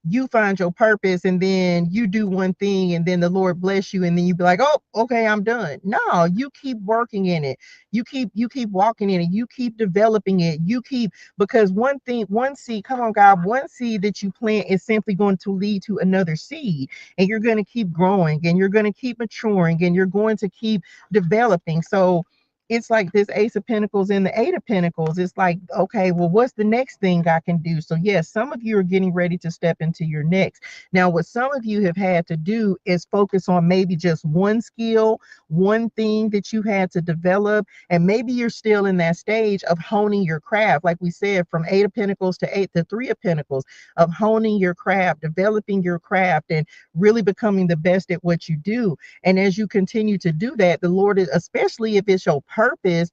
you find your purpose and then you do one thing and then the Lord bless you and then you be like, oh, okay, I'm done. No, you keep working in it. You keep walking in it. You keep developing it. You keep, because one thing, one seed, come on, God, one seed that you plant is simply going to lead to another seed, and you're going to keep growing and you're going to keep maturing and you're going to keep developing. So it's like this Ace of Pentacles and the Eight of Pentacles. It's like, okay, well, what's the next thing I can do? So yes, some of you are getting ready to step into your next. Now, what some of you have had to do is focus on maybe just one skill, one thing that you had to develop, and maybe you're still in that stage of honing your craft. Like we said, from Eight of Pentacles to Three of Pentacles, of honing your craft, developing your craft, and really becoming the best at what you do. And as you continue to do that, the Lord is, especially if it's your purpose.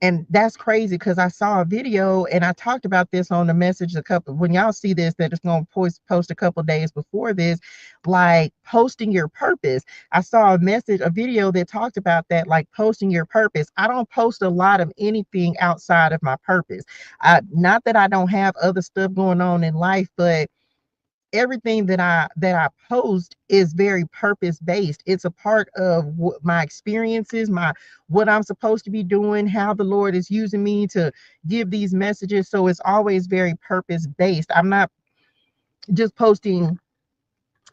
And that's crazy because I saw a video and I talked about this on the message a couple, when y'all see this, that it's going to post a couple days before this, like posting your purpose. I saw a video that talked about that, like posting your purpose. I don't post a lot of anything outside of my purpose. Not that I don't have other stuff going on in life, but everything that I post is very purpose based. It's a part of my experiences, my what I'm supposed to be doing, how the Lord is using me to give these messages. So it's always very purpose based. I'm not just posting.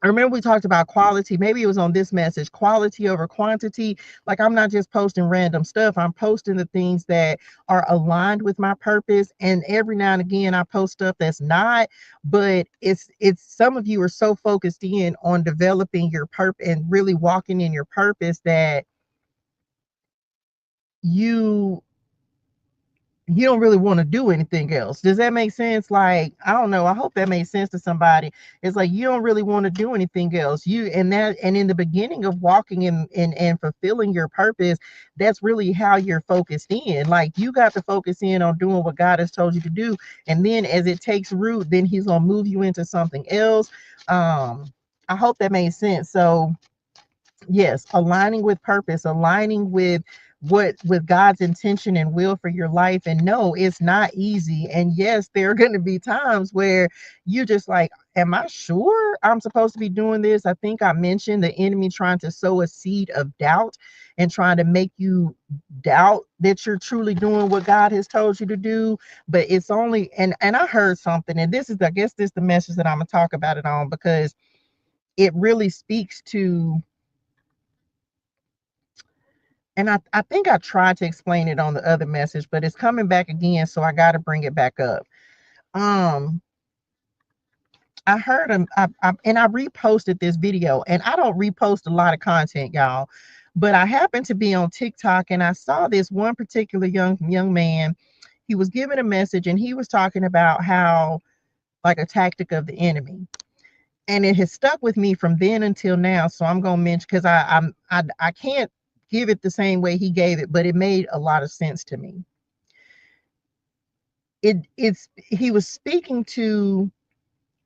I remember we talked about quality. Maybe it was on this message, quality over quantity. Like, I'm not just posting random stuff. I'm posting the things that are aligned with my purpose. And every now and again, I post stuff that's not. But it's some of you are so focused in on developing your purpose and really walking in your purpose that you you don't really want to do anything else. Does that make sense? Like, I don't know. I hope that makes sense to somebody. It's like you don't really want to do anything else. And in the beginning of walking and fulfilling your purpose, that's really how you're focused in. Like, you got to focus in on doing what God has told you to do. And then as it takes root, then he's gonna move you into something else. I hope that made sense. So yes, aligning with purpose, aligning with God's intention and will for your life. And no, it's not easy. And yes, there are going to be times where you just like, am I sure I'm supposed to be doing this? I think I mentioned the enemy trying to sow a seed of doubt and trying to make you doubt that you're truly doing what God has told you to do. But it's only, and I heard something, and this is, I guess this is the message that I'm gonna talk about it on, because it really speaks to, and I think I tried to explain it on the other message, but it's coming back again, so I got to bring it back up. Um, I heard him, and I reposted this video, and I don't repost a lot of content, y'all, but I happened to be on TikTok, and I saw this one particular young man. He was giving a message, and he was talking about how, like, a tactic of the enemy, and it has stuck with me from then until now. So I'm gonna mention, because I can't give it the same way he gave it, but it made a lot of sense to me. It's he was speaking to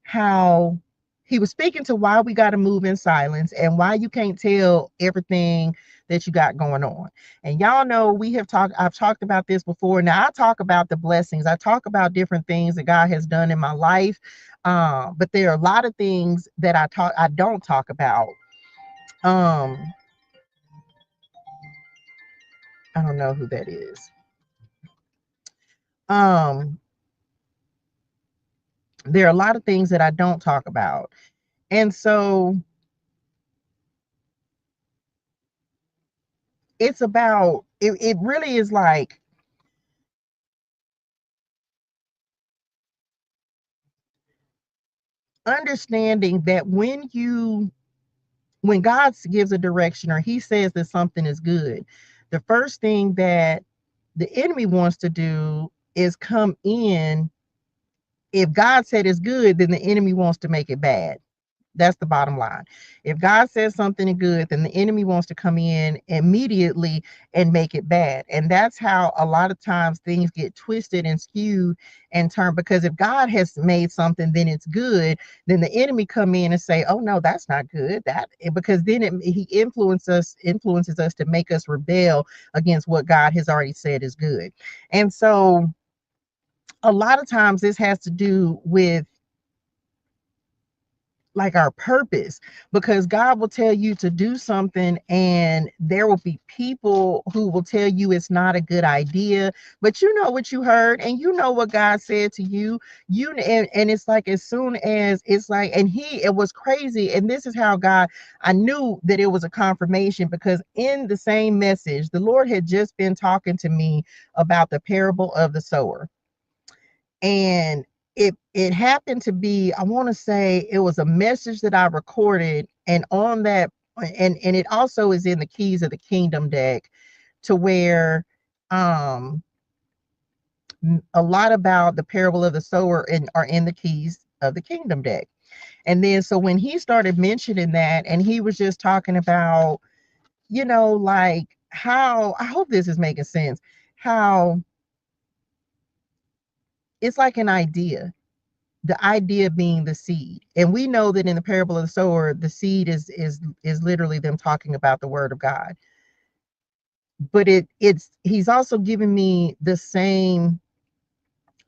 how he was speaking to why we got to move in silence and why you can't tell everything that you got going on. And y'all know I've talked about this before. Now I talk about the blessings. I talk about different things that God has done in my life. But there are a lot of things that I don't talk about. Um, I don't know who that is. Um, there are a lot of things that I don't talk about. And so it's about it really is like, understanding that when God gives a direction or he says that something is good, the first thing that the enemy wants to do is come in. If God said it's good, then the enemy wants to make it bad. That's the bottom line. If God says something is good, then the enemy wants to come in immediately and make it bad. And that's how a lot of times things get twisted and skewed and turned. Because if God has made something, then it's good. Then the enemy come in and say, "Oh no, that's not good." That because then he influences us to make us rebel against what God has already said is good. And so a lot of times this has to do with like our purpose, because God will tell you to do something and there will be people who will tell you it's not a good idea, but you know what you heard and you know what God said to you. And it's like as soon as it's like, and it was crazy, and this is how God, I knew that it was a confirmation, because in the same message the Lord had just been talking to me about the parable of the sower. And it happened to be, I want to say it was a message that I recorded, and on that, and it also is in the Keys of the Kingdom deck, to where um a lot about the parable of the sower are in the Keys of the Kingdom deck. And then so when he started mentioning that, and he was just talking about, like how, I hope this is making sense, how it's like an idea, the idea being the seed. And we know that in the parable of the sower, the seed is literally them talking about the word of God. But it's he's also giving me the same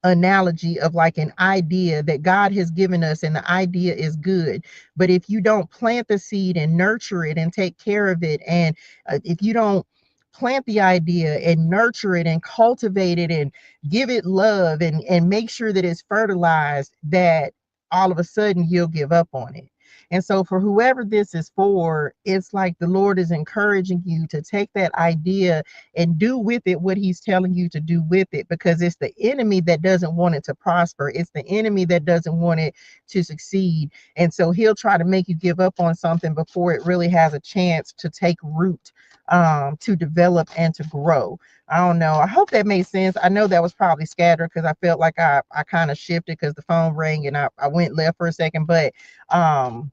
analogy of like an idea that God has given us, and the idea is good. But if you don't plant the seed and nurture it and take care of it, and if you don't plant the idea and nurture it and cultivate it and give it love and make sure that it's fertilized, that all of a sudden you'll give up on it. And so for whoever this is for, it's like the Lord is encouraging you to take that idea and do with it what he's telling you to do with it, because it's the enemy that doesn't want it to prosper. It's the enemy that doesn't want it to succeed. And so he'll try to make you give up on something before it really has a chance to take root, to develop and to grow. I don't know. I hope that made sense. I know that was probably scattered because I felt like I kind of shifted because the phone rang and I went left for a second. But um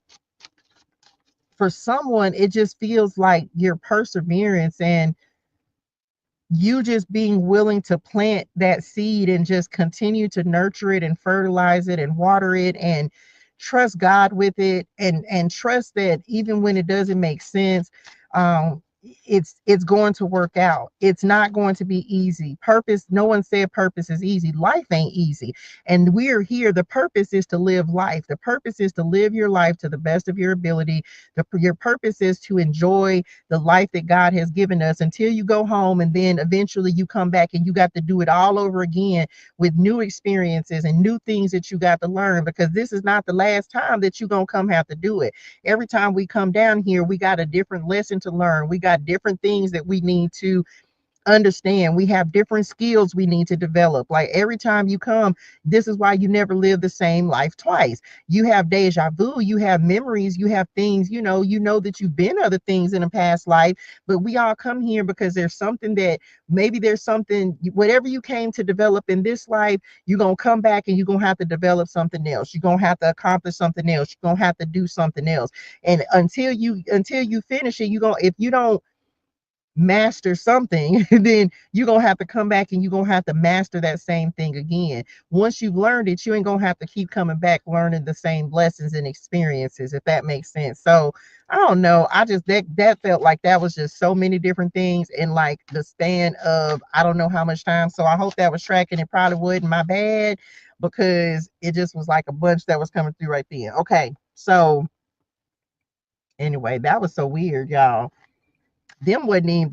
for someone, it just feels like your perseverance and you just being willing to plant that seed and just continue to nurture it and fertilize it and water it and trust God with it, and trust that even when it doesn't make sense, um it's going to work out. It's not going to be easy. Purpose, no one said purpose is easy. Life ain't easy. And we're here, the purpose is to live life. The purpose is to live your life to the best of your ability. Your purpose is to enjoy the life that God has given us until you go home, and then eventually you come back and you got to do it all over again with new experiences and new things that you got to learn, because this is not the last time that you're going to come have to do it. Every time we come down here, we got a different lesson to learn. We got different things that we need to understand. We have different skills we need to develop. Like every time you come, this is why you never live the same life twice. You have deja vu, you have memories, you have things, you know that you've been other things in a past life. But we all come here because there's something that, maybe there's something, whatever you came to develop in this life, you're gonna come back and you're gonna have to develop something else. You're gonna have to accomplish something else. You're gonna have to do something else. And until you finish it, if you don't master something, then you're gonna have to come back and you're gonna have to master that same thing again. Once you've learned it, you ain't gonna have to keep coming back learning the same lessons and experiences, if that makes sense. So I don't know, I just, that felt like that was just so many different things in like the span of I don't know how much time. So I hope that was tracking. It probably wasn't, my bad, because it just was like a bunch that was coming through right then. Okay, so anyway, that was so weird, y'all. Them wasn't even,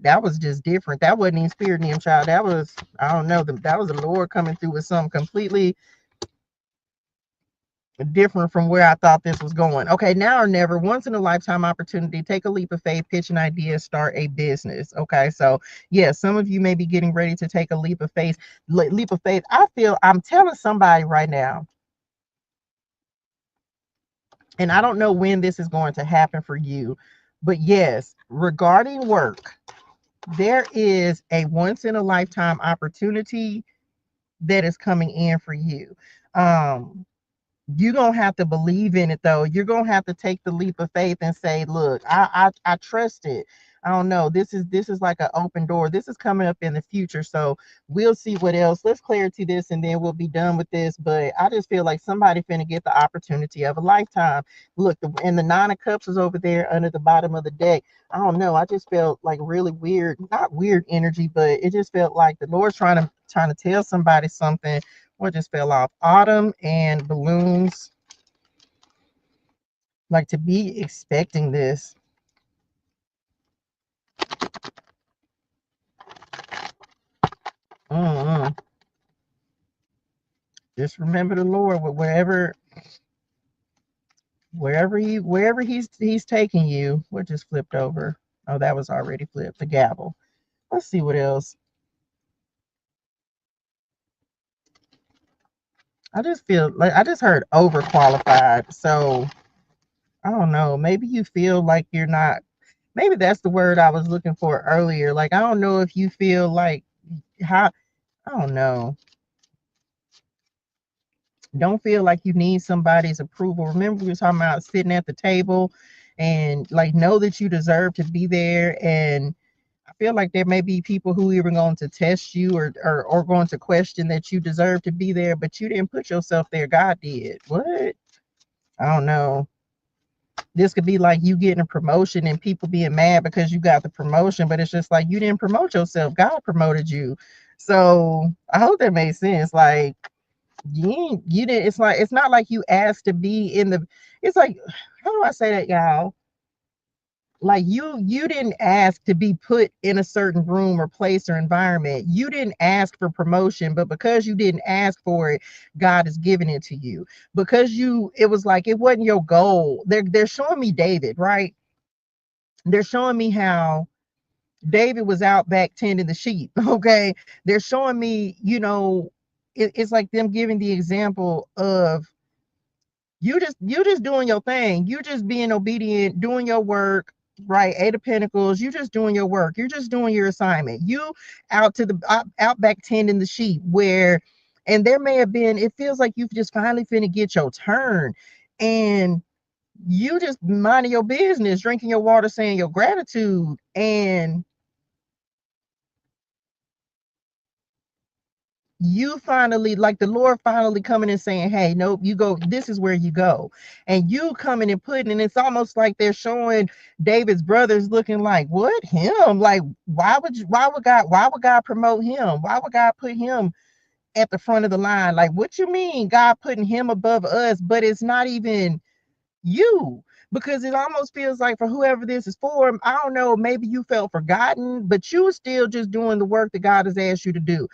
that was just different. That wasn't even spirit in them, child. That was, I don't know, that was the Lord coming through with something completely different from where I thought this was going. Okay, now or never, once in a lifetime opportunity, take a leap of faith, pitch an idea, start a business. Okay, so yeah, some of you may be getting ready to take a leap of faith. I feel, I'm telling somebody right now, And I don't know when this is going to happen for you, but yes, regarding work, there is a once in a lifetime opportunity that is coming in for you. Um, you're gonna have to believe in it though. You're gonna have to take the leap of faith and say, look, I trust it. I don't know. This is like an open door. This is coming up in the future. So we'll see what else. Let's clarity this and then we'll be done with this. But I just feel like somebody finna get the opportunity of a lifetime. Look, and the nine of cups is over there under the bottom of the deck. I don't know. I just felt like really weird, not weird energy, but it just felt like the Lord's trying to tell somebody something. What just fell off? Autumn and balloons. Like to be expecting this. Mm-mm. Just remember the Lord wherever he's taking you. What just flipped over? Oh, that was already flipped. The gavel. Let's see what else. I just feel like I just heard overqualified. So I don't know. Maybe you feel like you're not. Maybe that's the word I was looking for earlier. Like I don't know if you feel like how. I don't know. Don't feel like you need somebody's approval. Remember, we were talking about sitting at the table and like know that you deserve to be there. And I feel like there may be people who even going to test you or going to question that you deserve to be there, but you didn't put yourself there. God did. What? I don't know. This could be like you getting a promotion and people being mad because you got the promotion, but it's just like you didn't promote yourself. God promoted you. So I hope that makes sense. Like you didn't, it's like it's not like you asked to be in the, it's like, how do I say that, y'all? Like you didn't ask to be put in a certain room or place or environment. You didn't ask for promotion, but because you didn't ask for it, God is giving it to you. Because you, it was like it wasn't your goal. They're showing me David, right? They're showing me how David was out back tending the sheep. Okay. They're showing me, it's like them giving the example of you just doing your thing. You just being obedient, doing your work, right? Eight of Pentacles, you just doing your work. You're just doing your assignment. You out back tending the sheep where, and there may have been, it feels like you've just finally finna get your turn. And you just minding your business, drinking your water, saying your gratitude. And you finally, like the Lord finally coming and saying, hey, nope, you go, this is where you go. And you coming and putting, and it's almost like they're showing David's brothers looking like, what, him? Like, why would God promote him? Why would God put him at the front of the line? Like, what you mean God putting him above us? But it's not even you, because it almost feels like for whoever this is for, I don't know, maybe you felt forgotten, but you still just doing the work that God has asked you to do.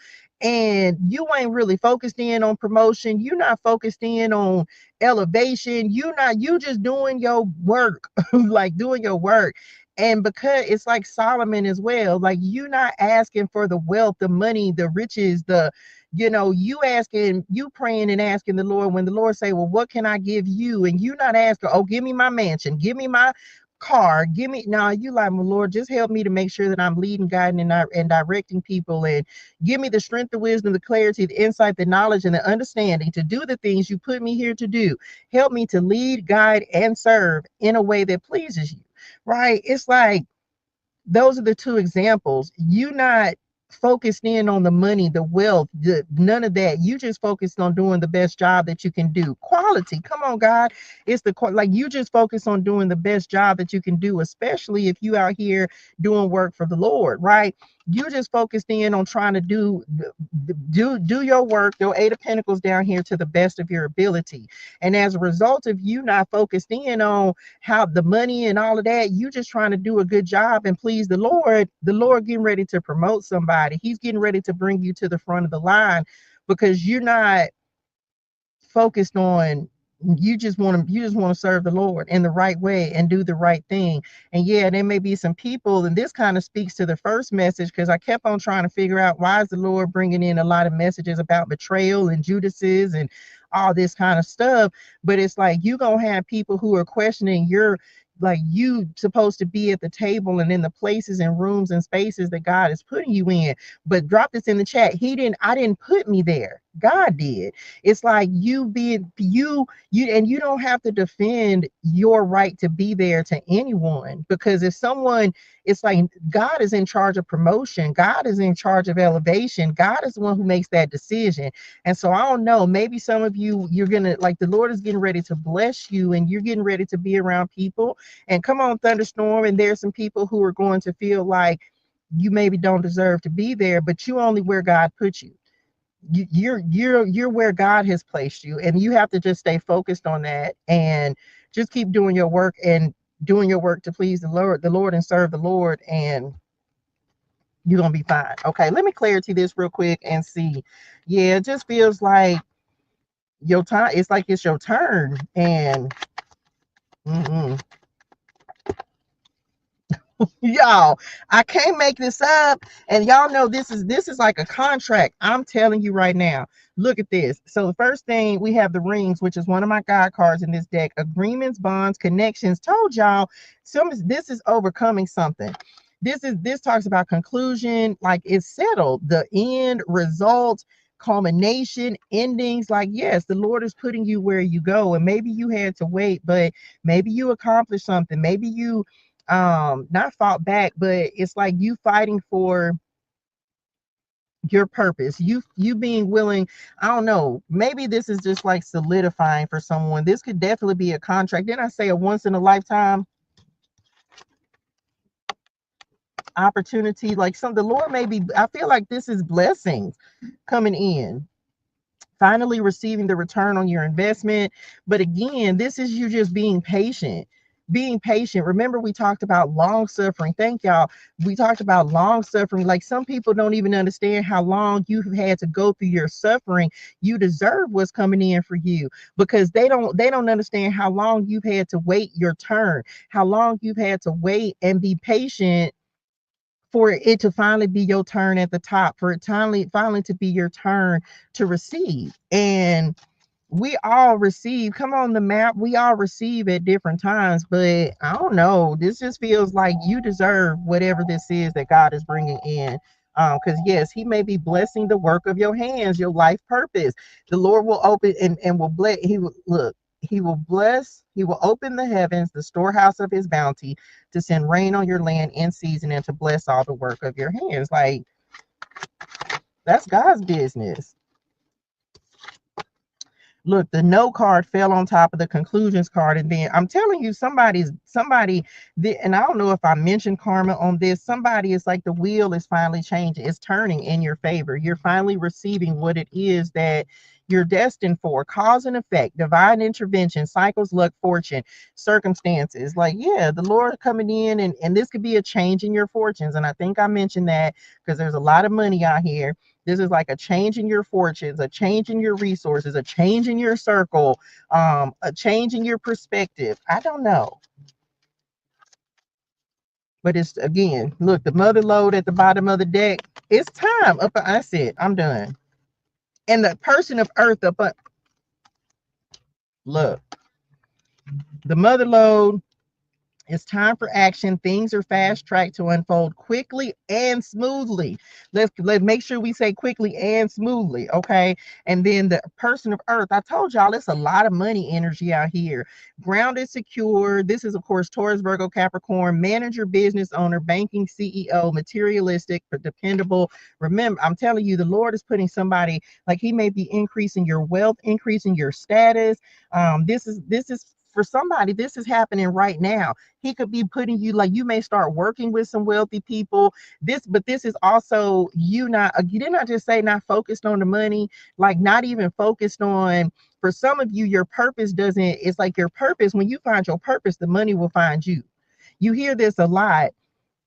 And you ain't really focused in on promotion. You're not focused in on elevation. You just doing your work, like doing your work. And because it's like Solomon as well, like you're not asking for the wealth, the money, the riches, you praying and asking the Lord when the Lord say, well, what can I give you? And you not asking, oh, give me my mansion, give me my car, give me, now you like, well, Lord, just help me to make sure that I'm leading, guiding, and directing people, and give me the strength, the wisdom, the clarity, the insight, the knowledge, and the understanding to do the things you put me here to do. Help me to lead, guide, and serve in a way that pleases you, right? It's like those are the two examples. You not focused in on the money, the wealth, none of that. You just focused on doing the best job that you can do. Quality. Come on, God. It's like you just focus on doing the best job that you can do, especially if you out here doing work for the Lord, right? You just focused in on trying to do your work, your Eight of Pentacles down here to the best of your ability. And as a result of you not focused in on how the money and all of that, you just trying to do a good job and please the Lord getting ready to promote somebody. He's getting ready to bring you to the front of the line because you're not focused on You just want to serve the Lord in the right way and do the right thing. And yeah, there may be some people, and this kind of speaks to the first message, because I kept on trying to figure out, why is the Lord bringing in a lot of messages about betrayal and Judases and all this kind of stuff. But it's like, you gonna have people who are questioning your, like, you supposed to be at the table and in the places and rooms and spaces that God is putting you in. But drop this in the chat. I didn't put me there. God did. It's like, you being you, and you don't have to defend your right to be there to anyone, because if someone, it's like, God is in charge of promotion, God is in charge of elevation, God is the one who makes that decision. And so I don't know, maybe some of you, you're gonna, like, the Lord is getting ready to bless you, and you're getting ready to be around people. And come on, Thunderstorm, and there's some people who are going to feel like you maybe don't deserve to be there, but you only where God put you. You're where God has placed you, and you have to just stay focused on that, and just keep doing your work, and doing your work to please the Lord, and serve the Lord, and you're gonna be fine. Okay, let me clarity this real quick and see. Yeah, it just feels like your time. It's like it's your turn, and mm-mm. Y'all, I can't make this up. And y'all know this is like a contract. I'm telling you right now. Look at this. So the first thing, we have the rings, which is one of my God cards in this deck. Agreements, bonds, connections. Told y'all, this is overcoming something. This talks about conclusion, like it's settled, the end result, culmination, endings. Like, yes, the Lord is putting you where you go, and maybe you had to wait, but maybe you accomplished something. Maybe you not fought back, but it's like you fighting for your purpose, you being willing. I don't know, maybe this is just like solidifying for someone. This could definitely be a contract. Didn't I say a once in a lifetime opportunity? Like, some, the Lord, maybe, I feel like this is blessings coming in, finally receiving the return on your investment. But again, this is you just being patient. Being patient. Remember, we talked about long suffering. Thank y'all. We talked about long suffering. Like, some people don't even understand how long you've had to go through your suffering. You deserve what's coming in for you, because they don't understand how long you've had to wait your turn, how long you've had to wait and be patient for it to finally be your turn at the top, for it finally to be your turn to receive. And we all receive, come on, the map, we all receive at different times. But I don't know, this just feels like you deserve whatever this is that God is bringing in. Because yes, he may be blessing the work of your hands, your life purpose. The Lord will open and will bless. He will look. He will bless. He will open the heavens, the storehouse of his bounty, to send rain on your land in season, and to bless all the work of your hands. Like, that's God's business. Look, the no card fell on top of the conclusions card. And then I'm telling you, and I don't know if I mentioned karma on this. Somebody is like, the wheel is finally changing, it's turning in your favor. You're finally receiving what it is that you're destined for. Cause and effect, divine intervention, cycles, luck, fortune, circumstances. Like, yeah, the Lord coming in, and this could be a change in your fortunes. And I think I mentioned that, because there's a lot of money out here. This is like a change in your fortunes, a change in your resources, a change in your circle, a change in your perspective. I don't know. But it's, again, look, the mother lode at the bottom of the deck. It's time. I said, I'm done. And the person of earth look, the mother lode. It's time for action. Things are fast tracked to unfold quickly and smoothly. Let's make sure we say quickly and smoothly, okay? And then the person of earth, I told y'all, it's a lot of money energy out here. Grounded, secure. This is, of course, Taurus, Virgo, Capricorn, manager, business owner, banking, CEO, materialistic, but dependable. Remember, I'm telling you, the Lord is putting somebody, like, he may be increasing your wealth, increasing your status. This is for somebody, this is happening right now. He could be putting you, like, you may start working with some wealthy people. But this is also you not, you did not just say not focused on the money, like, not even focused on, for some of you, your purpose doesn't, it's like your purpose, when you find your purpose, the money will find you. You hear this a lot.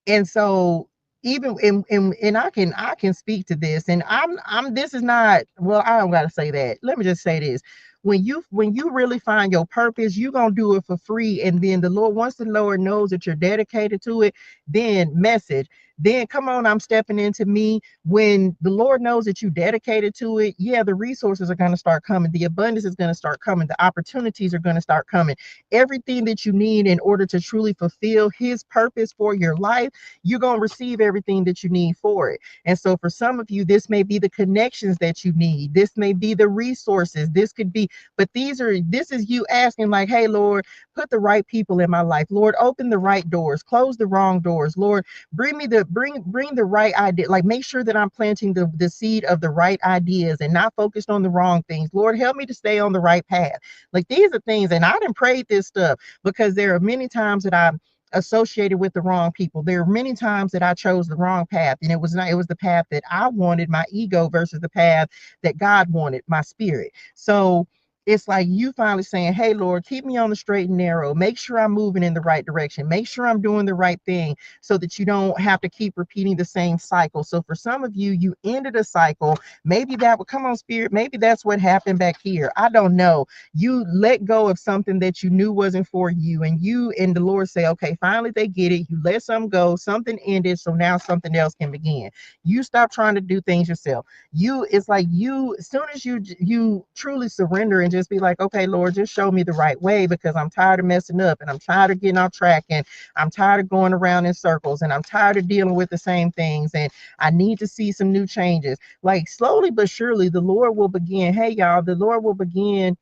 And so, even and I can speak to this, and I'm this is not, well, I don't gotta say that. Let me just say this. when you really find your purpose, you're gonna do it for free. And then the Lord, once the Lord knows that you're dedicated to it, then message. Then come on, I'm stepping into me. When the Lord knows that you dedicated to it, yeah, the resources are going to start coming. The abundance is going to start coming. The opportunities are going to start coming. Everything that you need in order to truly fulfill his purpose for your life, you're going to receive everything that you need for it. And so for some of you, this may be the connections that you need. This may be the resources. This could be, but this is you asking like, hey, Lord, put the right people in my life. Lord, open the right doors, close the wrong doors. Lord, bring the right idea. Like make sure that I'm planting the seed of the right ideas and not focused on the wrong things. Lord, help me to stay on the right path. Like these are things, and I didn't pray this stuff because there are many times that I'm associated with the wrong people. There are many times that I chose the wrong path, and it was not, it was the path that I wanted, my ego, versus the path that God wanted, my spirit. So it's like you finally saying, hey, Lord, keep me on the straight and narrow. Make sure I'm moving in the right direction. Make sure I'm doing the right thing so that you don't have to keep repeating the same cycle. So for some of you, you ended a cycle. Maybe that would come on, spirit. Maybe that's what happened back here. I don't know. You let go of something that you knew wasn't for you. And you and the Lord say, okay, finally they get it. You let something go. Something ended. So now something else can begin. You stop trying to do things yourself. It's like you, as soon as you truly surrender and just be like, okay, Lord, just show me the right way, because I'm tired of messing up and I'm tired of getting off track and I'm tired of going around in circles and I'm tired of dealing with the same things and I need to see some new changes. Like slowly but surely, the Lord will begin. Hey, y'all, the Lord will begin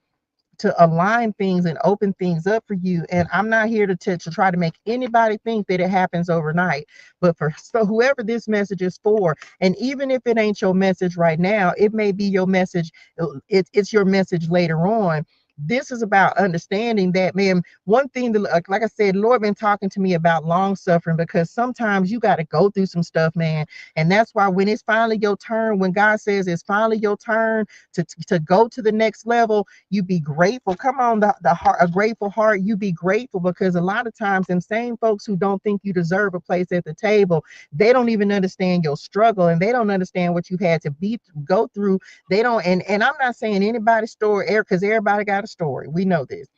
to align things and open things up for you. And I'm not here to try to make anybody think that it happens overnight. But for so whoever this message is for, and even if it ain't your message right now, it may be your message. It's your message later on. This is about understanding that, man. One thing that, like I said, Lord been talking to me about long suffering, because sometimes you got to go through some stuff, man. And that's why when it's finally your turn, when God says it's finally your turn to go to the next level, you be grateful. Come on, the heart, a grateful heart. You be grateful, because a lot of times them same folks who don't think you deserve a place at the table, they don't even understand your struggle, and they don't understand what you had to go through. They don't, and I'm not saying anybody's story, because everybody got a story. We know this.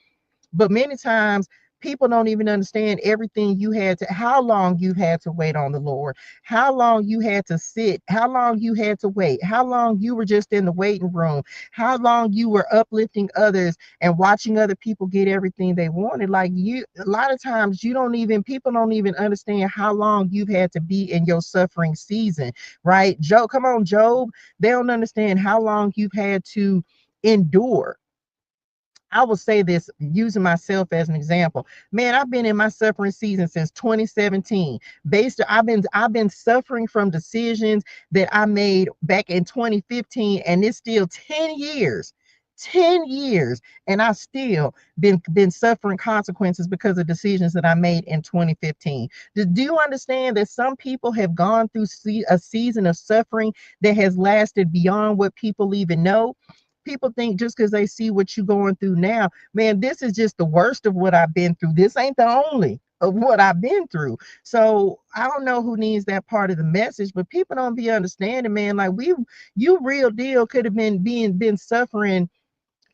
But many times people don't even understand everything you had to, how long you had to wait on the Lord, how long you had to sit, how long you had to wait, how long you were just in the waiting room, how long you were uplifting others and watching other people get everything they wanted. Like you, a lot of times people don't even understand how long you've had to be in your suffering season, right? Job, come on, Job. They don't understand how long you've had to endure. I will say this using myself as an example. Man, I've been in my suffering season since 2017. I've been suffering from decisions that I made back in 2015, and it's still 10 years. 10 years, and I still been suffering consequences because of decisions that I made in 2015. Do you understand that some people have gone through a season of suffering that has lasted beyond what people even know? People think just because they see what you're going through now, man, this is just the worst of what I've been through. This ain't the only of what I've been through. So I don't know who needs that part of the message, but people don't be understanding, man. Like you real deal could have been suffering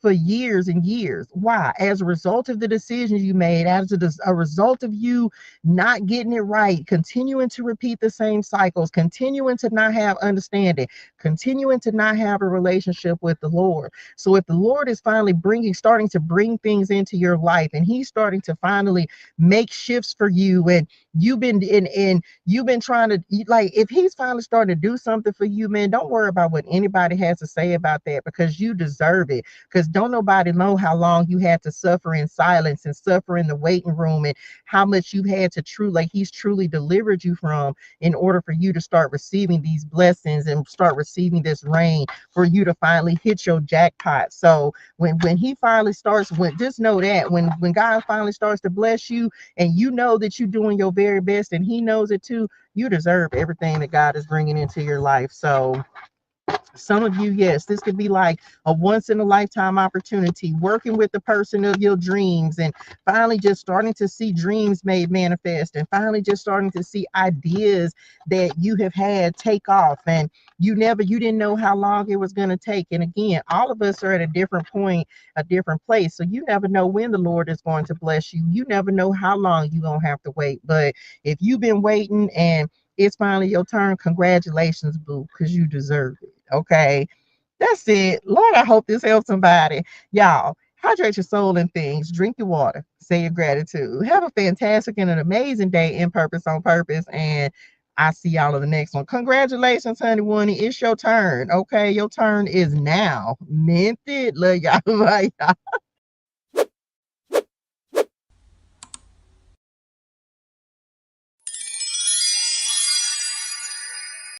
for years and years. Why? As a result of the decisions you made, as a result of you not getting it right, continuing to repeat the same cycles, continuing to not have understanding, continuing to not have a relationship with the Lord. So if the Lord is finally starting to bring things into your life, and he's starting to finally make shifts for you, and you've been trying to, like, if he's finally starting to do something for you, man, don't worry about what anybody has to say about that, because you deserve it. Because don't nobody know how long you had to suffer in silence and suffer in the waiting room, and how much you had to he's truly delivered you from, in order for you to start receiving these blessings and start receiving this rain, for you to finally hit your jackpot. So when he finally starts, just know that when God finally starts to bless you, and you know that you're doing your very best, and he knows it too, you deserve everything that God is bringing into your life. So Some of you, yes, this could be like a once in a lifetime opportunity, working with the person of your dreams and finally just starting to see dreams made manifest and finally just starting to see ideas that you have had take off and you didn't know how long it was going to take. And again, all of us are at a different point, a different place. So you never know when the Lord is going to bless you. You never know how long you're going to have to wait. But if you've been waiting and it's finally your turn, congratulations, boo, because you deserve it. Okay. That's it. Lord, I hope this helps somebody. Y'all, hydrate your soul and things. Drink your water. Say your gratitude. Have a fantastic and an amazing day in purpose on purpose. And I see y'all in the next one. Congratulations, honey Wunny. It's your turn. Okay. Your turn is now. Meant it. Love y'all. Bye, y'all.